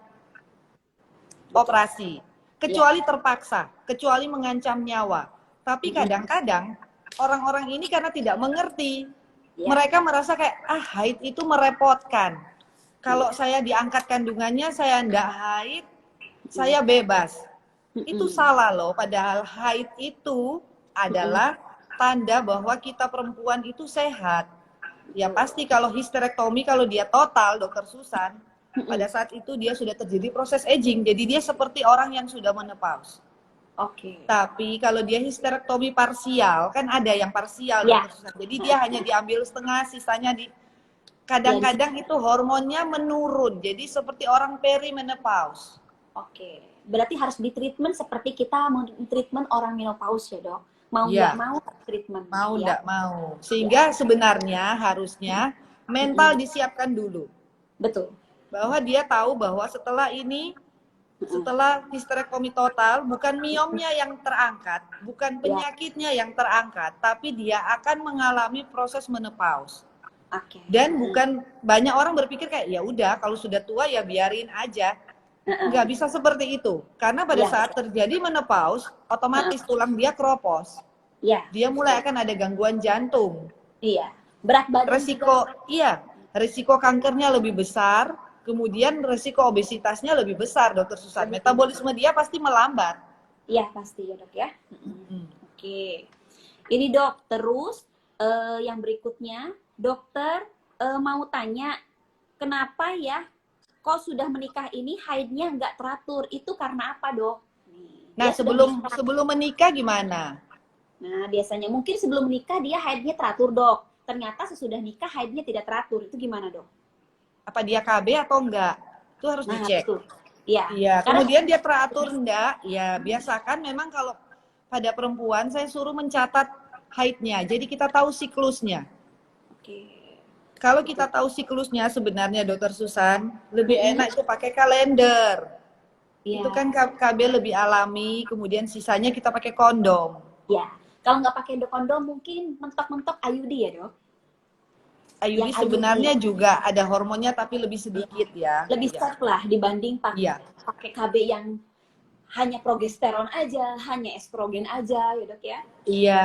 operasi. kecuali terpaksa, kecuali mengancam nyawa. Tapi kadang-kadang orang-orang ini karena tidak mengerti, mereka merasa kayak haid itu merepotkan. Kalau saya diangkat kandungannya, saya ndak haid, saya bebas. Itu salah loh, padahal haid itu adalah tanda bahwa kita perempuan itu sehat. Ya pasti kalau histerektomi, kalau dia total, Dokter Susan, pada saat itu dia sudah terjadi proses aging, jadi dia seperti orang yang sudah menopause. Oke. Tapi kalau dia histerektomi parsial, kan ada yang parsial, Dokter Susan. Jadi dia hanya diambil setengah, sisanya kadang-kadang itu hormonnya menurun, jadi seperti orang perimenopause. Oke, berarti harus ditreatment seperti kita treatment orang menopause ya dok? Mau nggak mau treatment? Mau nggak mau. Sehingga sebenarnya harusnya mental disiapkan dulu. Betul. Bahwa dia tahu bahwa setelah ini, setelah histerektomi total, bukan miomnya yang terangkat, bukan penyakitnya yang terangkat, tapi dia akan mengalami proses menopause. Dan bukan banyak orang berpikir kayak ya udah kalau sudah tua ya biarin aja. Nggak bisa seperti itu. Karena pada saat terjadi menopause, otomatis tulang dia keropos. Dia mulai akan ada gangguan jantung. Berat badan risiko kankernya lebih besar, kemudian risiko obesitasnya lebih besar, Dokter Susan. Metabolisme dia pasti melambat. Iya, pasti ya, Dok ya. Oke. Ini Dok, terus yang berikutnya, dokter mau tanya, kenapa ya kok sudah menikah ini haidnya nggak teratur? Itu karena apa, Dok? Nah, sebelum menikah gimana? Nah, biasanya mungkin sebelum menikah dia haidnya teratur, Dok. Ternyata sesudah nikah haidnya tidak teratur. Itu gimana, Dok? Apa dia KB atau enggak? Itu harus dicek. Iya. Kemudian dia teratur enggak? Ya, biasakan memang kalau pada perempuan saya suruh mencatat haidnya. Jadi kita tahu siklusnya. Kalau kita tahu siklusnya sebenarnya Dokter Susan, lebih enak itu pakai kalender. Itu kan KB lebih alami, kemudian sisanya kita pakai kondom. Ya, kalau nggak pakai kondom mungkin mentok-mentok IUD ya, Dok? IUD sebenarnya juga ada hormonnya tapi lebih sedikit ya. Lebih safe lah dibanding pakai KB yang hanya progesteron aja, hanya estrogen aja ya, Dok ya? Iya,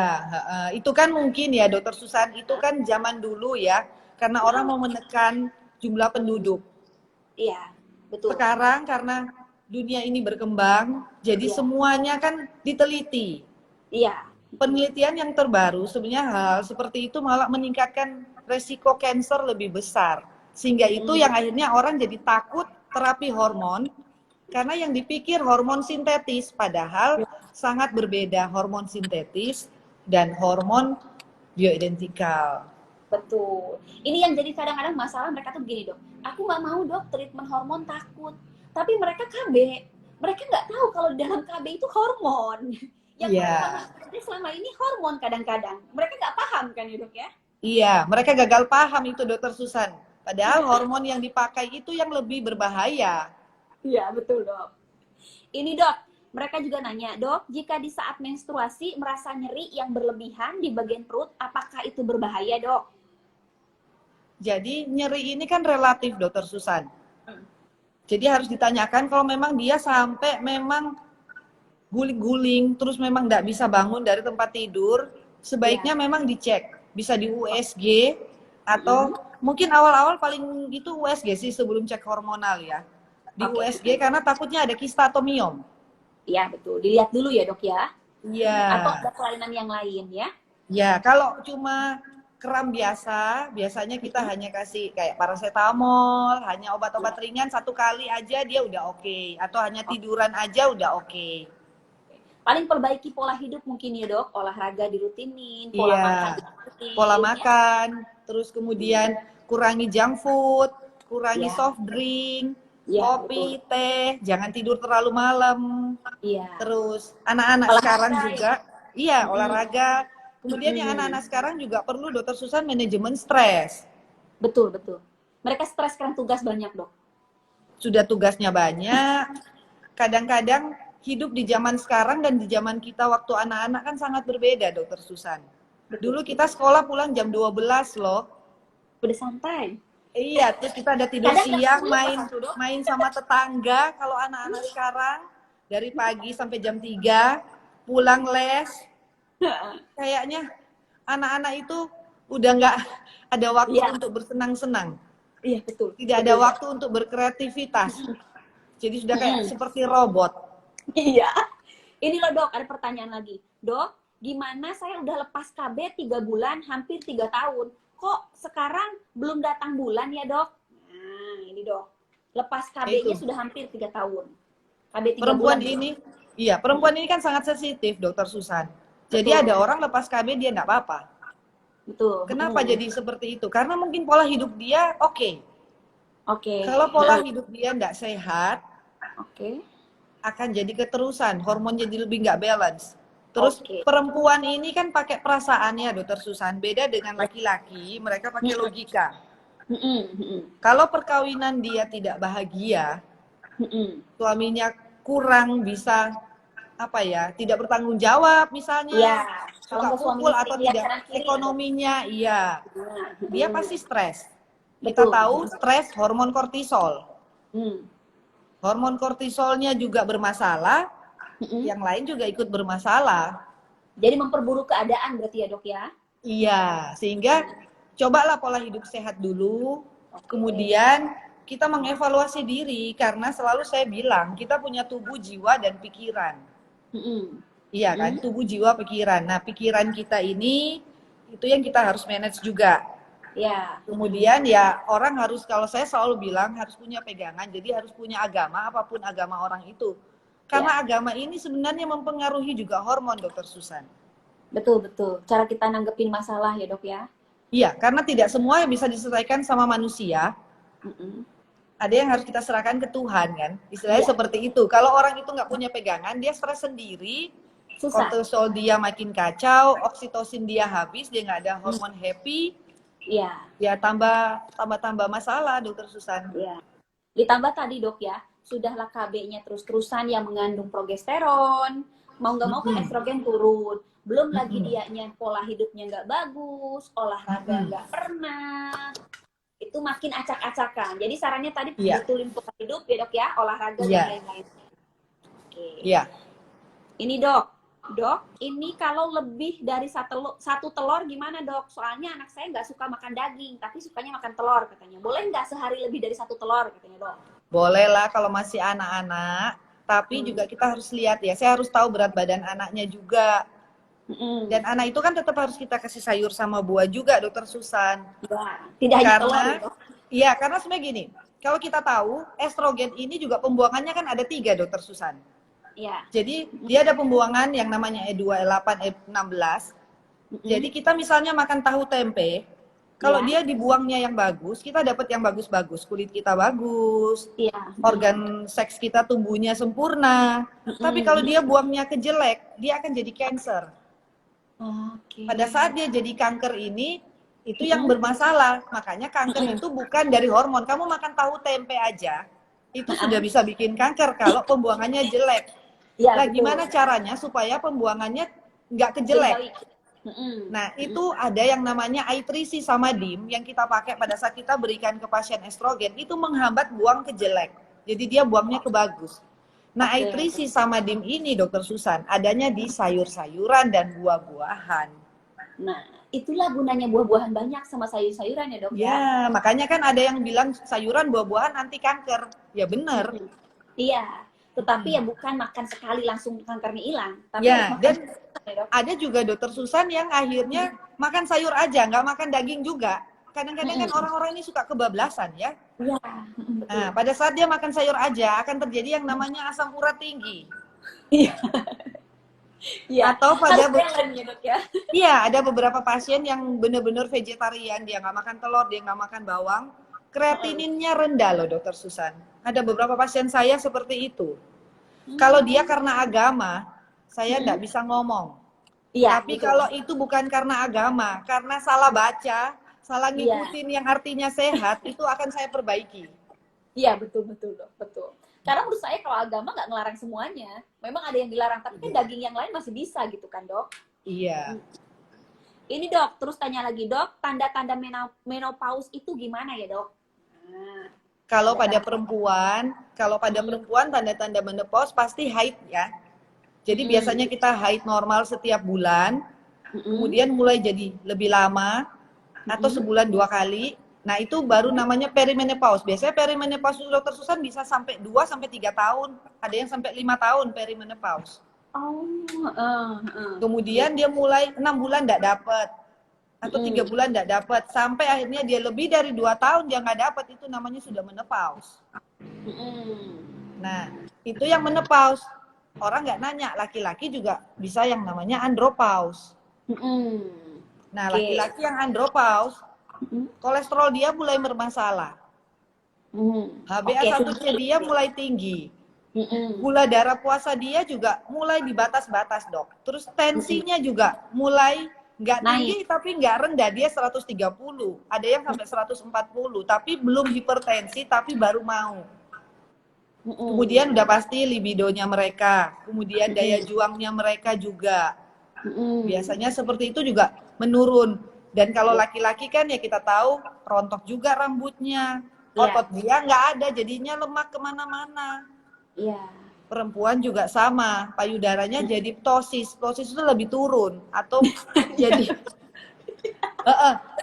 itu kan mungkin ya Dokter Susan, itu kan zaman dulu ya. Karena orang mau menekan jumlah penduduk. Iya, betul. Sekarang karena dunia ini berkembang, jadi semuanya kan diteliti. Iya. Penelitian yang terbaru sebenarnya hal seperti itu malah meningkatkan resiko kanker lebih besar. Sehingga itu yang akhirnya orang jadi takut terapi hormon, karena yang dipikir hormon sintetis, padahal sangat berbeda hormon sintetis dan hormon bioidentikal. Betul. Ini yang jadi kadang-kadang masalah mereka tuh begini, Dok. Aku nggak mau, Dok, treatment hormon, takut. Tapi mereka KB. Mereka nggak tahu kalau dalam KB itu hormon. Yang mereka selama ini hormon kadang-kadang. Mereka nggak paham kan ya, Dok ya? Iya, mereka gagal paham itu, Dokter Susan. Padahal hormon yang dipakai itu yang lebih berbahaya. Iya, betul, Dok. Ini, Dok, mereka juga nanya, Dok, jika di saat menstruasi merasa nyeri yang berlebihan di bagian perut, apakah itu berbahaya, Dok? Jadi nyeri ini kan relatif, Dokter Susan. Jadi harus ditanyakan kalau memang dia sampai memang guling-guling, terus memang nggak bisa bangun dari tempat tidur, sebaiknya memang dicek. Bisa di USG, atau mungkin awal-awal paling itu USG sih sebelum cek hormonal ya. Di USG karena takutnya ada kista atau miom. Iya, betul. Dilihat dulu ya, Dok ya. Iya. Atau ada kelainan yang lain ya. Ya, kalau cuma kram biasa, biasanya kita hanya kasih kayak paracetamol, hanya obat-obat ringan satu kali aja dia udah oke. Atau hanya tiduran aja udah oke. Paling perbaiki pola hidup mungkin ya, Dok. Olahraga dirutinin, pola makan dirutin, pola makan, terus kemudian kurangi junk food, kurangi soft drink, kopi, teh, jangan tidur terlalu malam. Terus anak-anak sekarang juga olahraga. Kemudian yang anak-anak sekarang juga perlu, Dokter Susan, manajemen stres. Betul, betul. Mereka stres karena tugas banyak, Dok. Sudah tugasnya banyak. Kadang-kadang hidup di zaman sekarang dan di zaman kita waktu anak-anak kan sangat berbeda, Dokter Susan. Dulu kita sekolah pulang jam 12 loh. Udah santai. Iya, terus kita ada tidur siang, main sama tetangga. Kalau anak-anak sekarang dari pagi sampai jam 3, pulang les. Kayaknya anak-anak itu udah nggak ada waktu Iya, untuk bersenang-senang. iya betul. Tidak ada Betul, Dok. waktu untuk berkreativitas. Jadi sudah kayak Mm-mm. seperti robot. Iya. Ini loh dok, ada pertanyaan lagi. Dok, gimana saya udah lepas KB 3 bulan, hampir 3 tahun. Kok sekarang belum datang bulan ya dok? Nah, ini dok. Lepas KB-nya Itu sudah hampir 3 tahun. KB 3 perempuan bulan. ini, iya perempuan ini kan sangat sensitif, Dokter Susan. Jadi Betul, ada orang lepas KB dia nggak apa-apa. betul. Kenapa jadi seperti itu? Karena mungkin pola hidup dia oke. Oke. Kalau pola hidup dia nggak sehat, Oke. akan jadi keterusan, hormon jadi lebih nggak balance. Terus Oke. perempuan ini kan pakai perasaannya, Dokter Susan. Beda dengan laki-laki, mereka pakai logika. Kalau perkawinan dia tidak bahagia, suaminya kurang bisa apa ya, tidak bertanggung jawab misalnya, Iya. Kalau suka nggak pukul suaminya atau lihat tidak kanan kiri, ekonominya, iya, dia pasti stres. Kita betul. tahu stres hormon kortisol. Hmm. Hormon kortisolnya juga bermasalah, yang lain juga ikut bermasalah. Jadi memperburuk keadaan berarti ya dok ya? Iya, sehingga cobalah pola hidup sehat dulu, kemudian kita mengevaluasi diri, karena selalu saya bilang kita punya tubuh, jiwa, dan pikiran. Iya kan, tubuh, jiwa, pikiran. Nah, pikiran kita ini itu yang kita harus manage juga. Ya. Kemudian ya orang harus, kalau saya selalu bilang harus punya pegangan, jadi harus punya agama, apapun agama orang itu. Karena agama ini sebenarnya mempengaruhi juga hormon, Dokter Susan. Betul, betul. Cara kita nanggepin masalah ya dok ya? Iya, karena tidak semua yang bisa diselesaikan sama manusia. Ada yang harus kita serahkan ke Tuhan kan. Istilahnya seperti itu. Kalau orang itu nggak punya pegangan, dia stres sendiri, Susah. kortisol dia makin kacau, oksitosin dia habis, dia nggak ada hormon happy. Iya. Ya tambah masalah, Dokter Susan. Iya. Ditambah tadi dok ya, sudahlah KB-nya terus-terusan yang mengandung progesteron, mau nggak mau kan estrogen turun. Belum lagi dianya pola hidupnya nggak bagus, olahraga nggak pernah, itu makin acak-acakan. Jadi sarannya tadi betulin pola hidup ya dok ya, olahraga dan lain-lain. Oke. Iya. Ini dok, ini kalau lebih dari satu telur gimana dok? Soalnya anak saya nggak suka makan daging, tapi sukanya makan telur katanya. Boleh nggak sehari lebih dari 1 telur katanya dok? Boleh lah kalau masih anak-anak, tapi juga kita harus lihat ya, saya harus tahu berat badan anaknya juga. Dan anak itu kan tetap harus kita kasih sayur sama buah juga, Dokter Susan. Ya, tidak hanya telur ya dok? Iya, karena sebenarnya gini, kalau kita tahu estrogen ini juga pembuangannya kan ada 3, Dokter Susan. Ya. Jadi dia ada pembuangan yang namanya E2, E8, E16. Jadi kita misalnya makan tahu tempe, kalau dia dibuangnya yang bagus, kita dapat yang bagus-bagus. Kulit kita bagus, organ seks kita tumbuhnya sempurna. Tapi kalau dia buangnya ke jelek, dia akan jadi cancer. Pada saat dia jadi kanker ini, itu yang bermasalah. Makanya kanker itu bukan dari hormon. Kamu makan tahu tempe aja, itu sudah bisa bikin kanker kalau pembuangannya jelek. Nah, gimana caranya supaya pembuangannya nggak kejelek? Nah, itu ada yang namanya aitrisi sama dim yang kita pakai pada saat kita berikan ke pasien estrogen, itu menghambat buang ke jelek. Jadi dia buangnya ke bagus. Nah, aitrisi sama dim ini, Dokter Susan, adanya di sayur-sayuran dan buah-buahan. Nah, itulah gunanya buah-buahan banyak sama sayur-sayuran ya dok ya? Ya, makanya kan ada yang bilang sayuran buah-buahan anti kanker. Ya benar. Iya. Tetapi ya bukan makan sekali langsung kankernya hilang. Tapi ya, dan ada juga Dokter Susan yang akhirnya makan sayur aja, nggak makan daging juga. Kadang-kadang kan orang-orang ini suka kebablasan ya. Iya. Nah, pada saat dia makan sayur aja akan terjadi yang namanya asam urat tinggi. Iya. Atau pada ya, ada beberapa pasien yang benar-benar vegetarian, dia nggak makan telur, dia nggak makan bawang, kreatininnya rendah loh, Dokter Susan. Ada beberapa pasien saya seperti itu. Kalau dia karena agama, saya nggak bisa ngomong. Tapi kalau itu bukan karena agama, karena salah baca, salah ngikutin yang artinya sehat, itu akan saya perbaiki. Iya, betul dok, betul. Karena menurut saya kalau agama nggak ngelarang semuanya, memang ada yang dilarang, tapi kan daging yang lain masih bisa gitu kan dok? Iya. Ini dok, terus tanya lagi dok, tanda-tanda menopause itu gimana ya dok? Kalau pada perempuan tanda-tanda menopause pasti haid ya. Jadi biasanya kita haid normal setiap bulan, kemudian mulai jadi lebih lama atau sebulan 2 kali. Nah, itu baru namanya perimenopause. Biasanya perimenopause itu Dokter Susan bisa sampai 2 sampai 3 tahun. Ada yang sampai 5 tahun perimenopause. Kemudian dia mulai 6 bulan enggak dapat atau 3 bulan enggak dapat sampai akhirnya dia lebih dari 2 tahun dia nggak dapat, itu namanya sudah menopause. Nah, itu yang menopause. Orang nggak nanya, laki-laki juga bisa yang namanya andropause. Nah, laki-laki yang andropause, kolesterol dia mulai bermasalah. HbA1c dia mulai tinggi. Gula darah puasa dia juga mulai di batas-batas, Dok. Terus tensinya juga mulai nggak tinggi tapi nggak rendah, dia 130. Ada yang sampai 140, tapi belum hipertensi tapi baru mau. Kemudian udah pasti libidonya mereka, kemudian daya juangnya mereka juga. Biasanya seperti itu juga menurun. Dan kalau laki-laki kan ya kita tahu rontok juga rambutnya, otot dia nggak ada, jadinya lemak kemana-mana. Perempuan juga sama, payudaranya jadi ptosis. Ptosis itu lebih turun atau jadi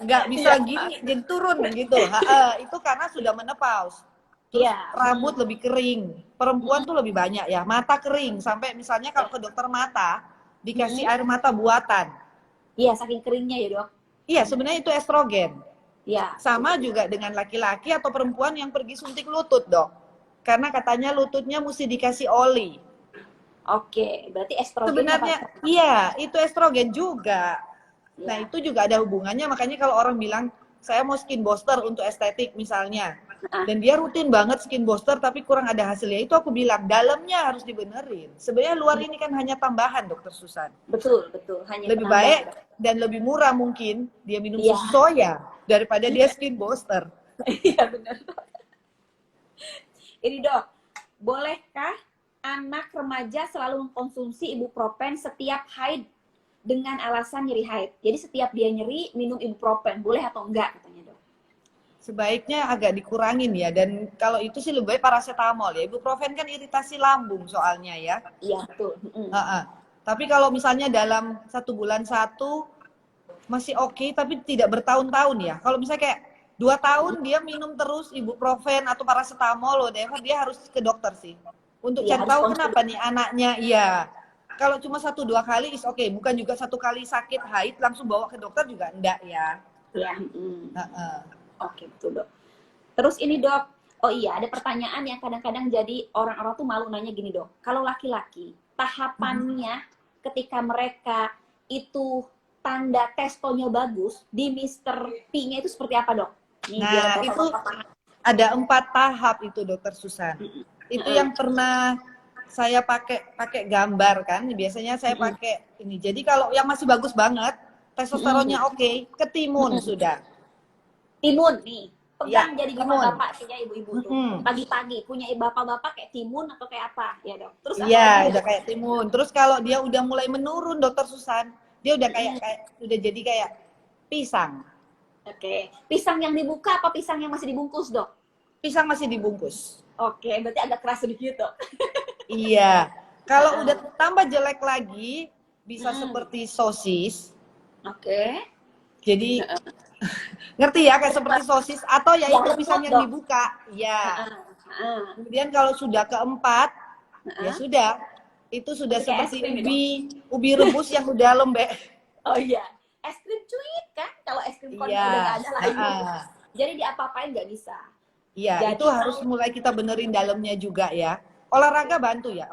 nggak bisa gini, jadi turun gitu. Itu karena sudah menopause. Rambut lebih kering. Perempuan tuh lebih banyak ya, mata kering. Sampai misalnya kalau ke dokter mata dikasih air mata buatan. Iya, saking keringnya ya, Dok. Iya, sebenarnya itu estrogen. Sama juga dengan laki-laki atau perempuan yang pergi suntik lutut, Dok. Karena katanya lututnya mesti dikasih oli. Oke, berarti estrogen. Sebenarnya iya, itu estrogen juga. Nah, itu juga ada hubungannya. Makanya kalau orang bilang, saya mau skin booster untuk estetik misalnya. Dan dia rutin banget skin booster tapi kurang ada hasilnya. Itu aku bilang, dalamnya harus dibenerin. Sebenarnya luar ini kan hanya tambahan, Dokter Susan. Betul, betul. Hanya lebih baik dan lebih murah mungkin dia minum susu soya daripada dia skin booster. Iya, benar. Ini, Dok, bolehkah anak remaja selalu mengkonsumsi ibuprofen setiap haid dengan alasan nyeri haid? Jadi setiap dia nyeri minum ibuprofen, boleh atau enggak katanya, Dok? Sebaiknya agak dikurangin ya, dan kalau itu sih lebih baik paracetamol ya. Ibuprofen kan iritasi lambung soalnya ya. Iya, betul. Tapi kalau misalnya dalam 1 bulan 1 masih oke, tapi tidak bertahun-tahun ya. Kalau misalnya kayak 2 tahun dia minum terus ibuprofen atau paracetamol, whatever, dia harus ke dokter sih. Untuk cari tahu kenapa nih anaknya, Kalau cuma 1-2 kali is oke, bukan juga 1 kali sakit haid langsung bawa ke dokter juga enggak ya. Oke, betul, Dok. Terus ini, Dok, oh iya, ada pertanyaan yang kadang-kadang jadi orang-orang tuh malu nanya gini, Dok. Kalau laki-laki, tahapannya ketika mereka itu tanda testonya bagus, di Mr. P-nya itu seperti apa, Dok? Nah, itu ada 4 tahap itu, Dokter Susan. Itu yang pernah saya pakai gambar kan. Biasanya saya pakai ini. Jadi kalau yang masih bagus banget, testosteronnya oke, ketimun sudah. Timun nih, pegang jadi bapak punya ibu-ibu tuh. Pagi-pagi punya bapak-bapak kayak timun atau kayak apa, ya, Dok? Terus udah kayak timun. Terus kalau dia udah mulai menurun, Dokter Susan, dia udah udah jadi kayak pisang. Oke, pisang yang dibuka apa pisang yang masih dibungkus, Dok? Pisang masih dibungkus. Oke, berarti agak keras sedikit, Dok. Iya. Kalau udah tambah jelek lagi, bisa seperti sosis. Oke. Jadi ngerti ya, kayak seperti sosis atau ya itu pisang yang dibuka. Iya. Kemudian kalau sudah keempat, ya sudah. Itu sudah seperti ubi rebus yang udah lembek. Oh iya. Es krim cuit kan? Kalau es krim kon udah nggak ada lagi. Jadi diapa-apain nggak bisa. Iya, itu harus mulai kita benerin dalamnya juga ya. Olahraga bantu ya.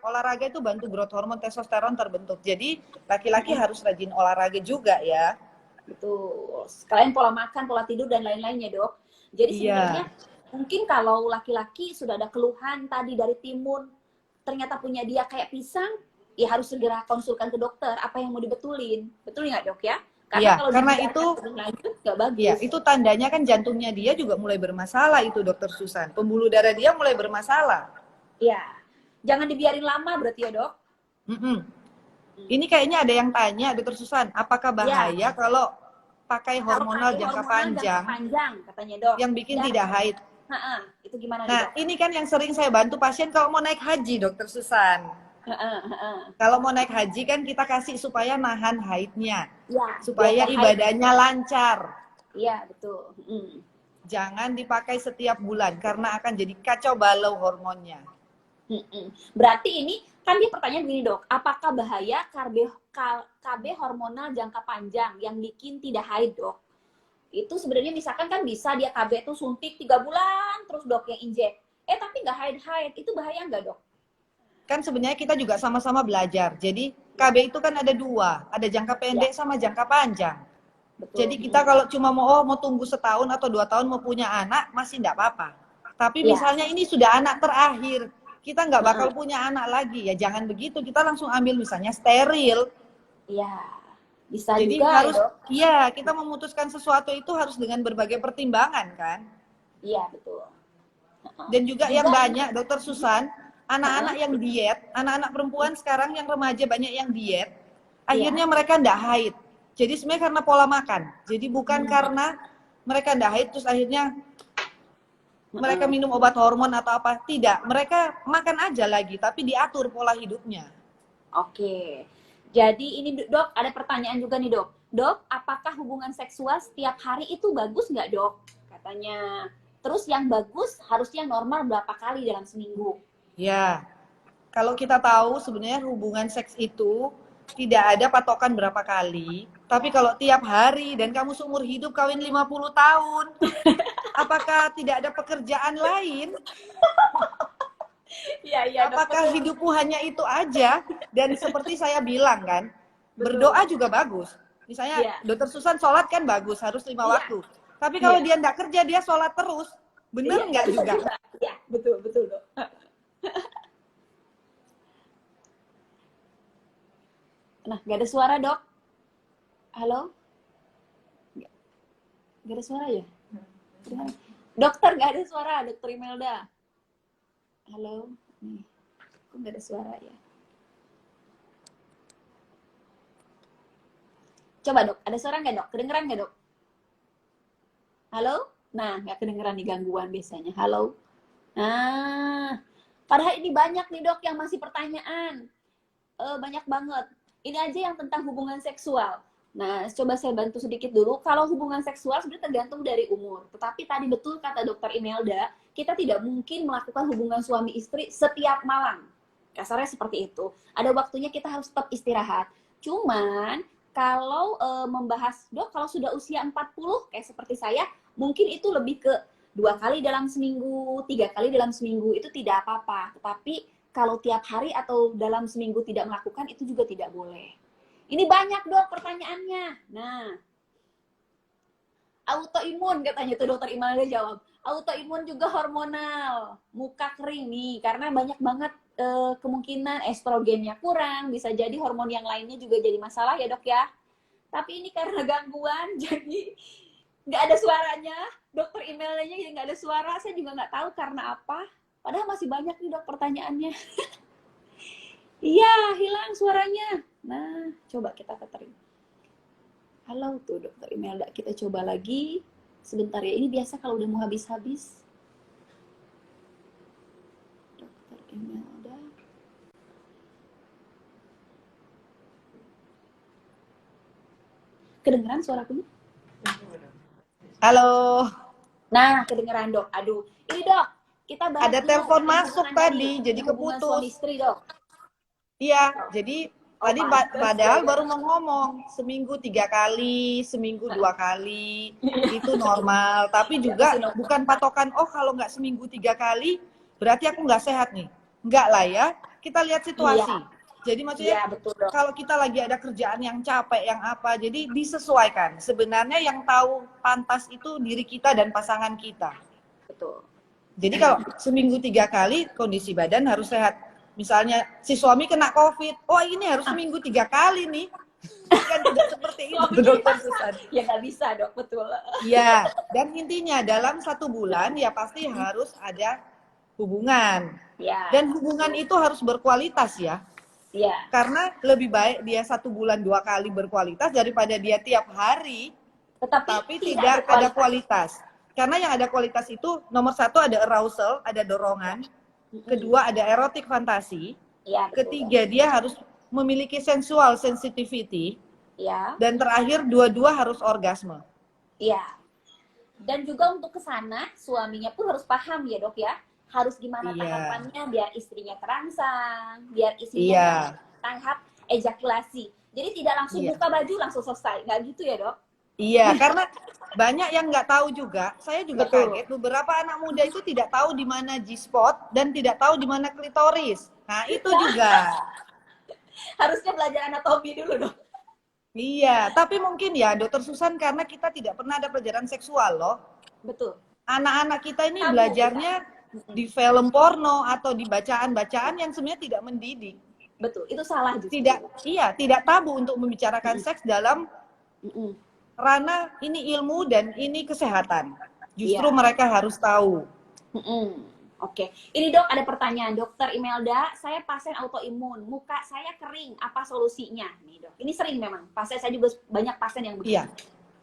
Olahraga itu bantu growth hormon testosteron terbentuk. Jadi laki-laki harus rajin olahraga juga ya. Betul. Sekalian pola makan, pola tidur dan lain-lainnya, Dok. Jadi sebenarnya mungkin kalau laki-laki sudah ada keluhan tadi dari timun, ternyata punya dia kayak pisang, ya harus segera konsulkan ke dokter apa yang mau dibetulin. Betul nggak, Dok ya? Karena itu lanjut nggak bagus. Ya, itu tandanya kan jantungnya dia juga mulai bermasalah itu, Dokter Susan. Pembuluh darah dia mulai bermasalah. Iya. Jangan dibiarin lama berarti ya, Dok? Ini kayaknya ada yang tanya, Dokter Susan, apakah bahaya kalau pakai hormonal jangka panjang? Katanya, Dok. Yang bikin tidak haid. Itu gimana nih, Nah, Dok? ini kan yang sering saya bantu pasien kalau mau naik haji, Dokter Susan. Kalau mau naik haji kan kita kasih supaya nahan haidnya, Ya, biar supaya nggak haid. ibadahnya lancar. Iya, betul. Jangan dipakai setiap bulan karena akan jadi kacau balau hormonnya. Berarti ini kan dia pertanyaan gini, Dok, apakah bahaya KB hormonal jangka panjang yang bikin tidak haid, Dok? Itu sebenarnya misalkan kan bisa dia KB itu suntik 3 bulan terus Dok yang injek. Tapi nggak haid, itu bahaya nggak, Dok? Kan sebenarnya kita juga sama-sama belajar. Jadi KB itu kan ada dua, ada jangka pendek sama jangka panjang. Betul. Jadi kita kalau cuma mau tunggu setahun atau 2 tahun mau punya anak masih enggak apa-apa. Tapi misalnya ini sudah anak terakhir, kita nggak bakal punya anak lagi, ya jangan begitu. Kita langsung ambil misalnya steril. Iya, bisa Jadi juga harus, ya, Dok? iya kita memutuskan sesuatu itu harus dengan berbagai pertimbangan kan. Iya, betul. Dan juga yang banyak, Dokter Susan, anak-anak yang diet, anak-anak perempuan sekarang yang remaja banyak yang diet, akhirnya mereka ndak haid. Jadi sebenarnya karena pola makan. Jadi bukan karena mereka ndak haid terus akhirnya mereka minum obat hormon atau apa. Tidak, mereka makan aja lagi tapi diatur pola hidupnya. Oke. Jadi ini, Dok, ada pertanyaan juga nih, Dok. Dok, apakah hubungan seksual setiap hari itu bagus nggak, Dok? Katanya. Terus yang bagus harusnya normal berapa kali dalam seminggu? Ya, kalau kita tahu sebenarnya hubungan seks itu tidak ada patokan berapa kali, tapi kalau tiap hari dan kamu seumur hidup kawin 50 tahun, apakah tidak ada pekerjaan lain? Iya, apakah hidupmu hanya itu aja? Dan seperti saya bilang kan, berdoa juga bagus. Misalnya Dokter Susan sholat kan bagus, harus 5 waktu. Tapi kalau dia nggak kerja, dia sholat terus. Bener nggak juga? Iya, betul, Dok. Nah, nggak ada suara, Dok. Halo? Nggak ada suara ya? Dokter, nggak ada suara, Dokter Imelda. Halo? Nih, kok nggak ada suara ya? Coba, Dok, ada suara nggak, Dok? Kedengeran nggak, Dok? Halo? Nah, nggak kedengeran nih gangguan biasanya. Halo? Nah, padahal ini banyak nih, Dok, yang masih pertanyaan. Banyak banget. Ini aja yang tentang hubungan seksual. Nah, coba saya bantu sedikit dulu. Kalau hubungan seksual sebenarnya tergantung dari umur. Tetapi tadi betul kata Dokter Imelda, kita tidak mungkin melakukan hubungan suami istri setiap malam. Kasarnya seperti itu. Ada waktunya kita harus tetap istirahat. Cuman, kalau membahas, Dok, kalau sudah usia 40, kayak seperti saya, mungkin itu lebih ke 2 kali dalam seminggu, 3 kali dalam seminggu, itu tidak apa-apa. Tetapi kalau tiap hari atau dalam seminggu tidak melakukan, itu juga tidak boleh. Ini banyak, Dok, pertanyaannya. Nah, autoimun katanya tuh Dokter Imelda jawab. Autoimun juga hormonal. Muka kering nih, karena banyak banget kemungkinan estrogennya kurang, bisa jadi hormon yang lainnya juga jadi masalah ya, Dok ya. Tapi ini karena gangguan, jadi nggak ada suaranya. Dokter Imeldanya jadi nggak ada suara, saya juga nggak tahu karena apa. Padahal masih banyak nih, Dok, pertanyaannya. Iya, hilang suaranya. Nah, coba kita puterin. Halo tuh Dokter Imelda, kita coba lagi. Sebentar ya, ini biasa kalau udah mau habis-habis. Dokter Imelda. Kedengeran suaraku? Halo. Nah, kedengeran, Dok. Aduh, ini, Dok. Kita bahas ada telepon masuk tadi, jadi keputus. Suami istri, Dok. Iya, jadi tadi padahal baru mau ngomong seminggu 3 kali, seminggu 2 kali itu normal. Tapi juga bukan patokan. Oh, kalau nggak seminggu 3 kali, berarti aku nggak sehat nih. Nggak lah ya. Kita lihat situasi. Jadi maksudnya kalau kita lagi ada kerjaan yang capek, yang apa, jadi disesuaikan. Sebenarnya yang tahu pantas itu diri kita dan pasangan kita. Betul. Jadi kalau seminggu 3 kali kondisi badan harus sehat. Misalnya si suami kena COVID, oh ini harus seminggu 3 kali nih. Kan tidak seperti itu, Dokter Susan. Ya nggak bisa, Dok, betul. Iya, dan intinya dalam 1 bulan ya pasti harus ada hubungan. Ya. Dan hubungan itu harus berkualitas ya. Iya. Karena lebih baik dia 1 bulan 2 kali berkualitas daripada dia tiap hari tapi tidak ada kualitas. Karena yang ada kualitas itu nomor satu ada arousal, ada dorongan. Kedua ada erotic fantasi. Ya, betul. Ketiga dia harus memiliki sensual sensitivity. Ya. Dan terakhir dua-dua harus orgasme. Iya. Dan juga untuk ke sana suaminya pun harus paham ya dok ya, harus gimana tahapannya biar istrinya terangsang, biar istrinya tahap ejakulasi. Jadi tidak langsung buka baju langsung selesai, nggak gitu ya dok? Iya, karena banyak yang nggak tahu juga. Saya juga kaget. Beberapa anak muda itu tidak tahu di mana G-spot dan tidak tahu di mana klitoris. Nah itu juga. Harusnya belajar anatomi dulu dong. Iya, tapi mungkin ya Dokter Susan karena kita tidak pernah ada pelajaran seksual loh. Betul. Anak-anak kita ini belajarnya di film porno atau di bacaan-bacaan yang sebenarnya tidak mendidik. Betul, itu salah justru. Tidak tabu untuk membicarakan seks dalam ranah ini ilmu dan ini kesehatan. Justru mereka harus tahu. Oke, ini dok ada pertanyaan dokter Imelda, saya pasien autoimun, muka saya kering, apa solusinya? Nih dok, ini sering memang, pasien saya juga banyak pasien yang begitu. Iya,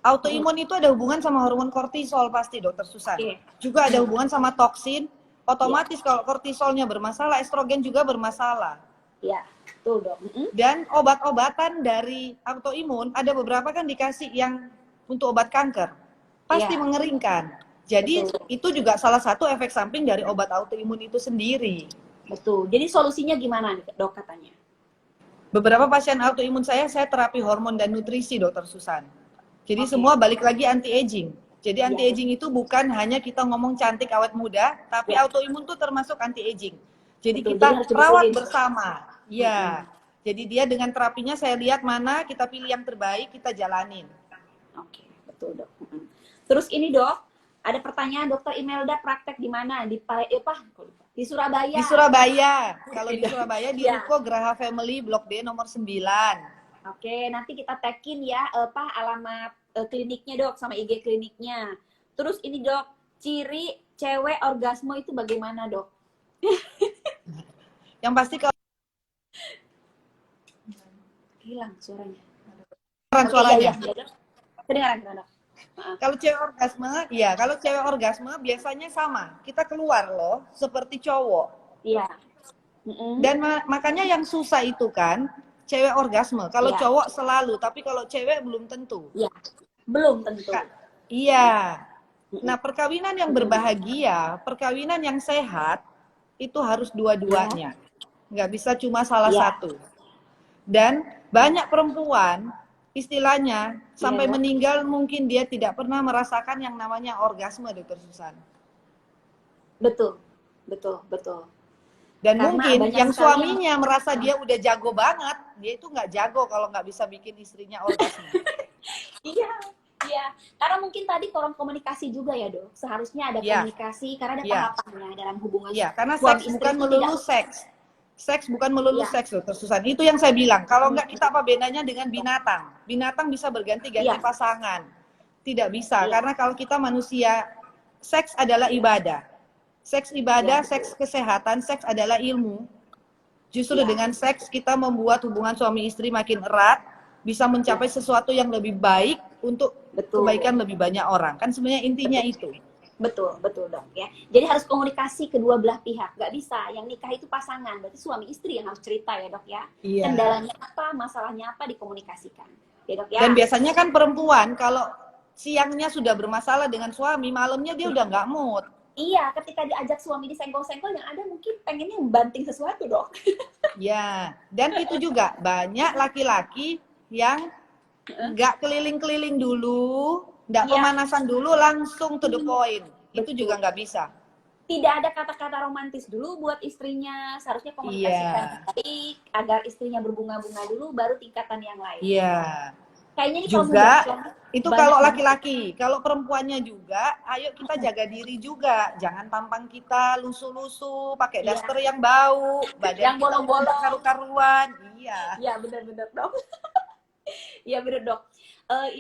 autoimun itu ada hubungan sama hormon kortisol pasti dokter Susan. Juga ada hubungan sama toksin, otomatis kalau kortisolnya bermasalah, estrogen juga bermasalah. Iya, betul dok. Dan obat-obatan dari autoimun, ada beberapa kan dikasih yang untuk obat kanker, pasti mengeringkan. Jadi itu juga salah satu efek samping dari obat autoimun itu sendiri. Betul. Jadi solusinya gimana nih dok katanya? Beberapa pasien autoimun saya terapi hormon dan nutrisi dokter Susan. Jadi semua balik lagi anti-aging. Jadi anti-aging itu bukan hanya kita ngomong cantik awet muda, tapi autoimun itu termasuk anti-aging. Jadi kita rawat bersama. Ya. Jadi dia dengan terapinya saya lihat mana kita pilih yang terbaik, kita jalanin. Oke, betul dok. Terus ini dok, ada pertanyaan dokter Imelda praktek di mana? Di Surabaya. Di Surabaya. Kalau di Surabaya di Ruko Graha Family Blok D nomor 9. Oke, nanti kita tagin ya alamat kliniknya dok sama IG kliniknya. Terus ini dok, ciri cewek orgasme itu bagaimana dok? Yang pasti kalau hilang suaranya. Suaranya. Kedengaran dok. Kalau cewek orgasme, biasanya sama. Kita keluar loh, seperti cowok. Iya. Dan makanya yang susah itu kan, cewek orgasme. Kalau cowok selalu, tapi kalau cewek belum tentu. Iya, belum tentu. Iya. Nah, perkawinan yang berbahagia, perkawinan yang sehat, itu harus dua-duanya. Nggak bisa cuma salah satu. Dan banyak perempuan, istilahnya sampai meninggal mungkin dia tidak pernah merasakan yang namanya orgasme dokter Susan. Betul. Dan karena mungkin yang suaminya merasa dia udah jago banget, dia itu nggak jago kalau nggak bisa bikin istrinya orgasme. Iya. Karena mungkin tadi kurang komunikasi juga ya dok. Seharusnya ada komunikasi karena ada tahapannya dalam hubungan. Iya, karena seks bukan melulu seks. Seks bukan melulu seks dokter Susan. Itu yang saya bilang. Kalau nggak kita apa bedanya dengan binatang? Binatang bisa berganti-ganti pasangan. Tidak bisa. Karena kalau kita manusia, seks adalah ibadah. Seks ibadah, seks kesehatan, seks adalah ilmu. Justru dengan seks kita membuat hubungan suami istri makin erat, bisa mencapai sesuatu yang lebih baik untuk kebaikan lebih banyak orang. Kan sebenarnya intinya itu. Betul dok ya. Jadi harus komunikasi kedua belah pihak. Nggak bisa, yang nikah itu pasangan, berarti suami istri yang harus cerita ya dok ya. Kendalanya apa, masalahnya apa dikomunikasikan. Ya dok ya. Dan biasanya kan perempuan kalau siangnya sudah bermasalah dengan suami, malamnya dia udah nggak mood. Iya, ketika diajak suami disenggol-senggol yang ada mungkin pengennya membanting sesuatu dok. Ya, dan itu juga banyak laki-laki yang nggak keliling-keliling dulu, nggak pemanasan dulu, langsung to the point. Itu juga nggak bisa. Tidak ada kata-kata romantis dulu buat istrinya. Seharusnya komunikasikan baik agar istrinya berbunga-bunga dulu, baru tingkatan yang lain. Iya. Kayaknya ini juga itu kalau laki-laki. Kalau perempuannya juga, ayo kita jaga diri juga. Jangan tampang kita lusuh-lusuh, pakai daster yang bau, badan yang bolong-bolong, karu-karuan. Iya, benar-benar dok. Iya benar dok.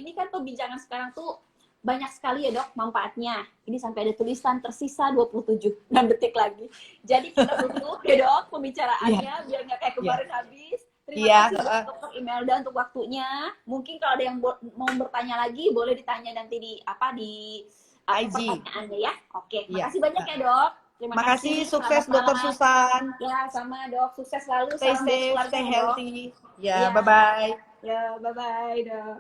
Ini kan perbincangan sekarang tuh banyak sekali ya dok manfaatnya. Ini sampai ada tulisan tersisa 27 detik lagi. Jadi kita tutup ya dok pembicaraannya biar nggak kayak kemarin habis. Terima kasih dokter Imelda untuk waktunya. Mungkin kalau ada yang mau bertanya lagi boleh ditanya nanti di IG. Pertanyaannya ya. Oke, Iya. makasih banyak ya dok. Terima Makasih, sukses selamat Dokter malam. Susan. Ya, sama dok, sukses selalu. Stay Salam buat safe, keluarga, stay Dok. healthy. Ya, Iya. bye-bye. Ya, bye-bye dok.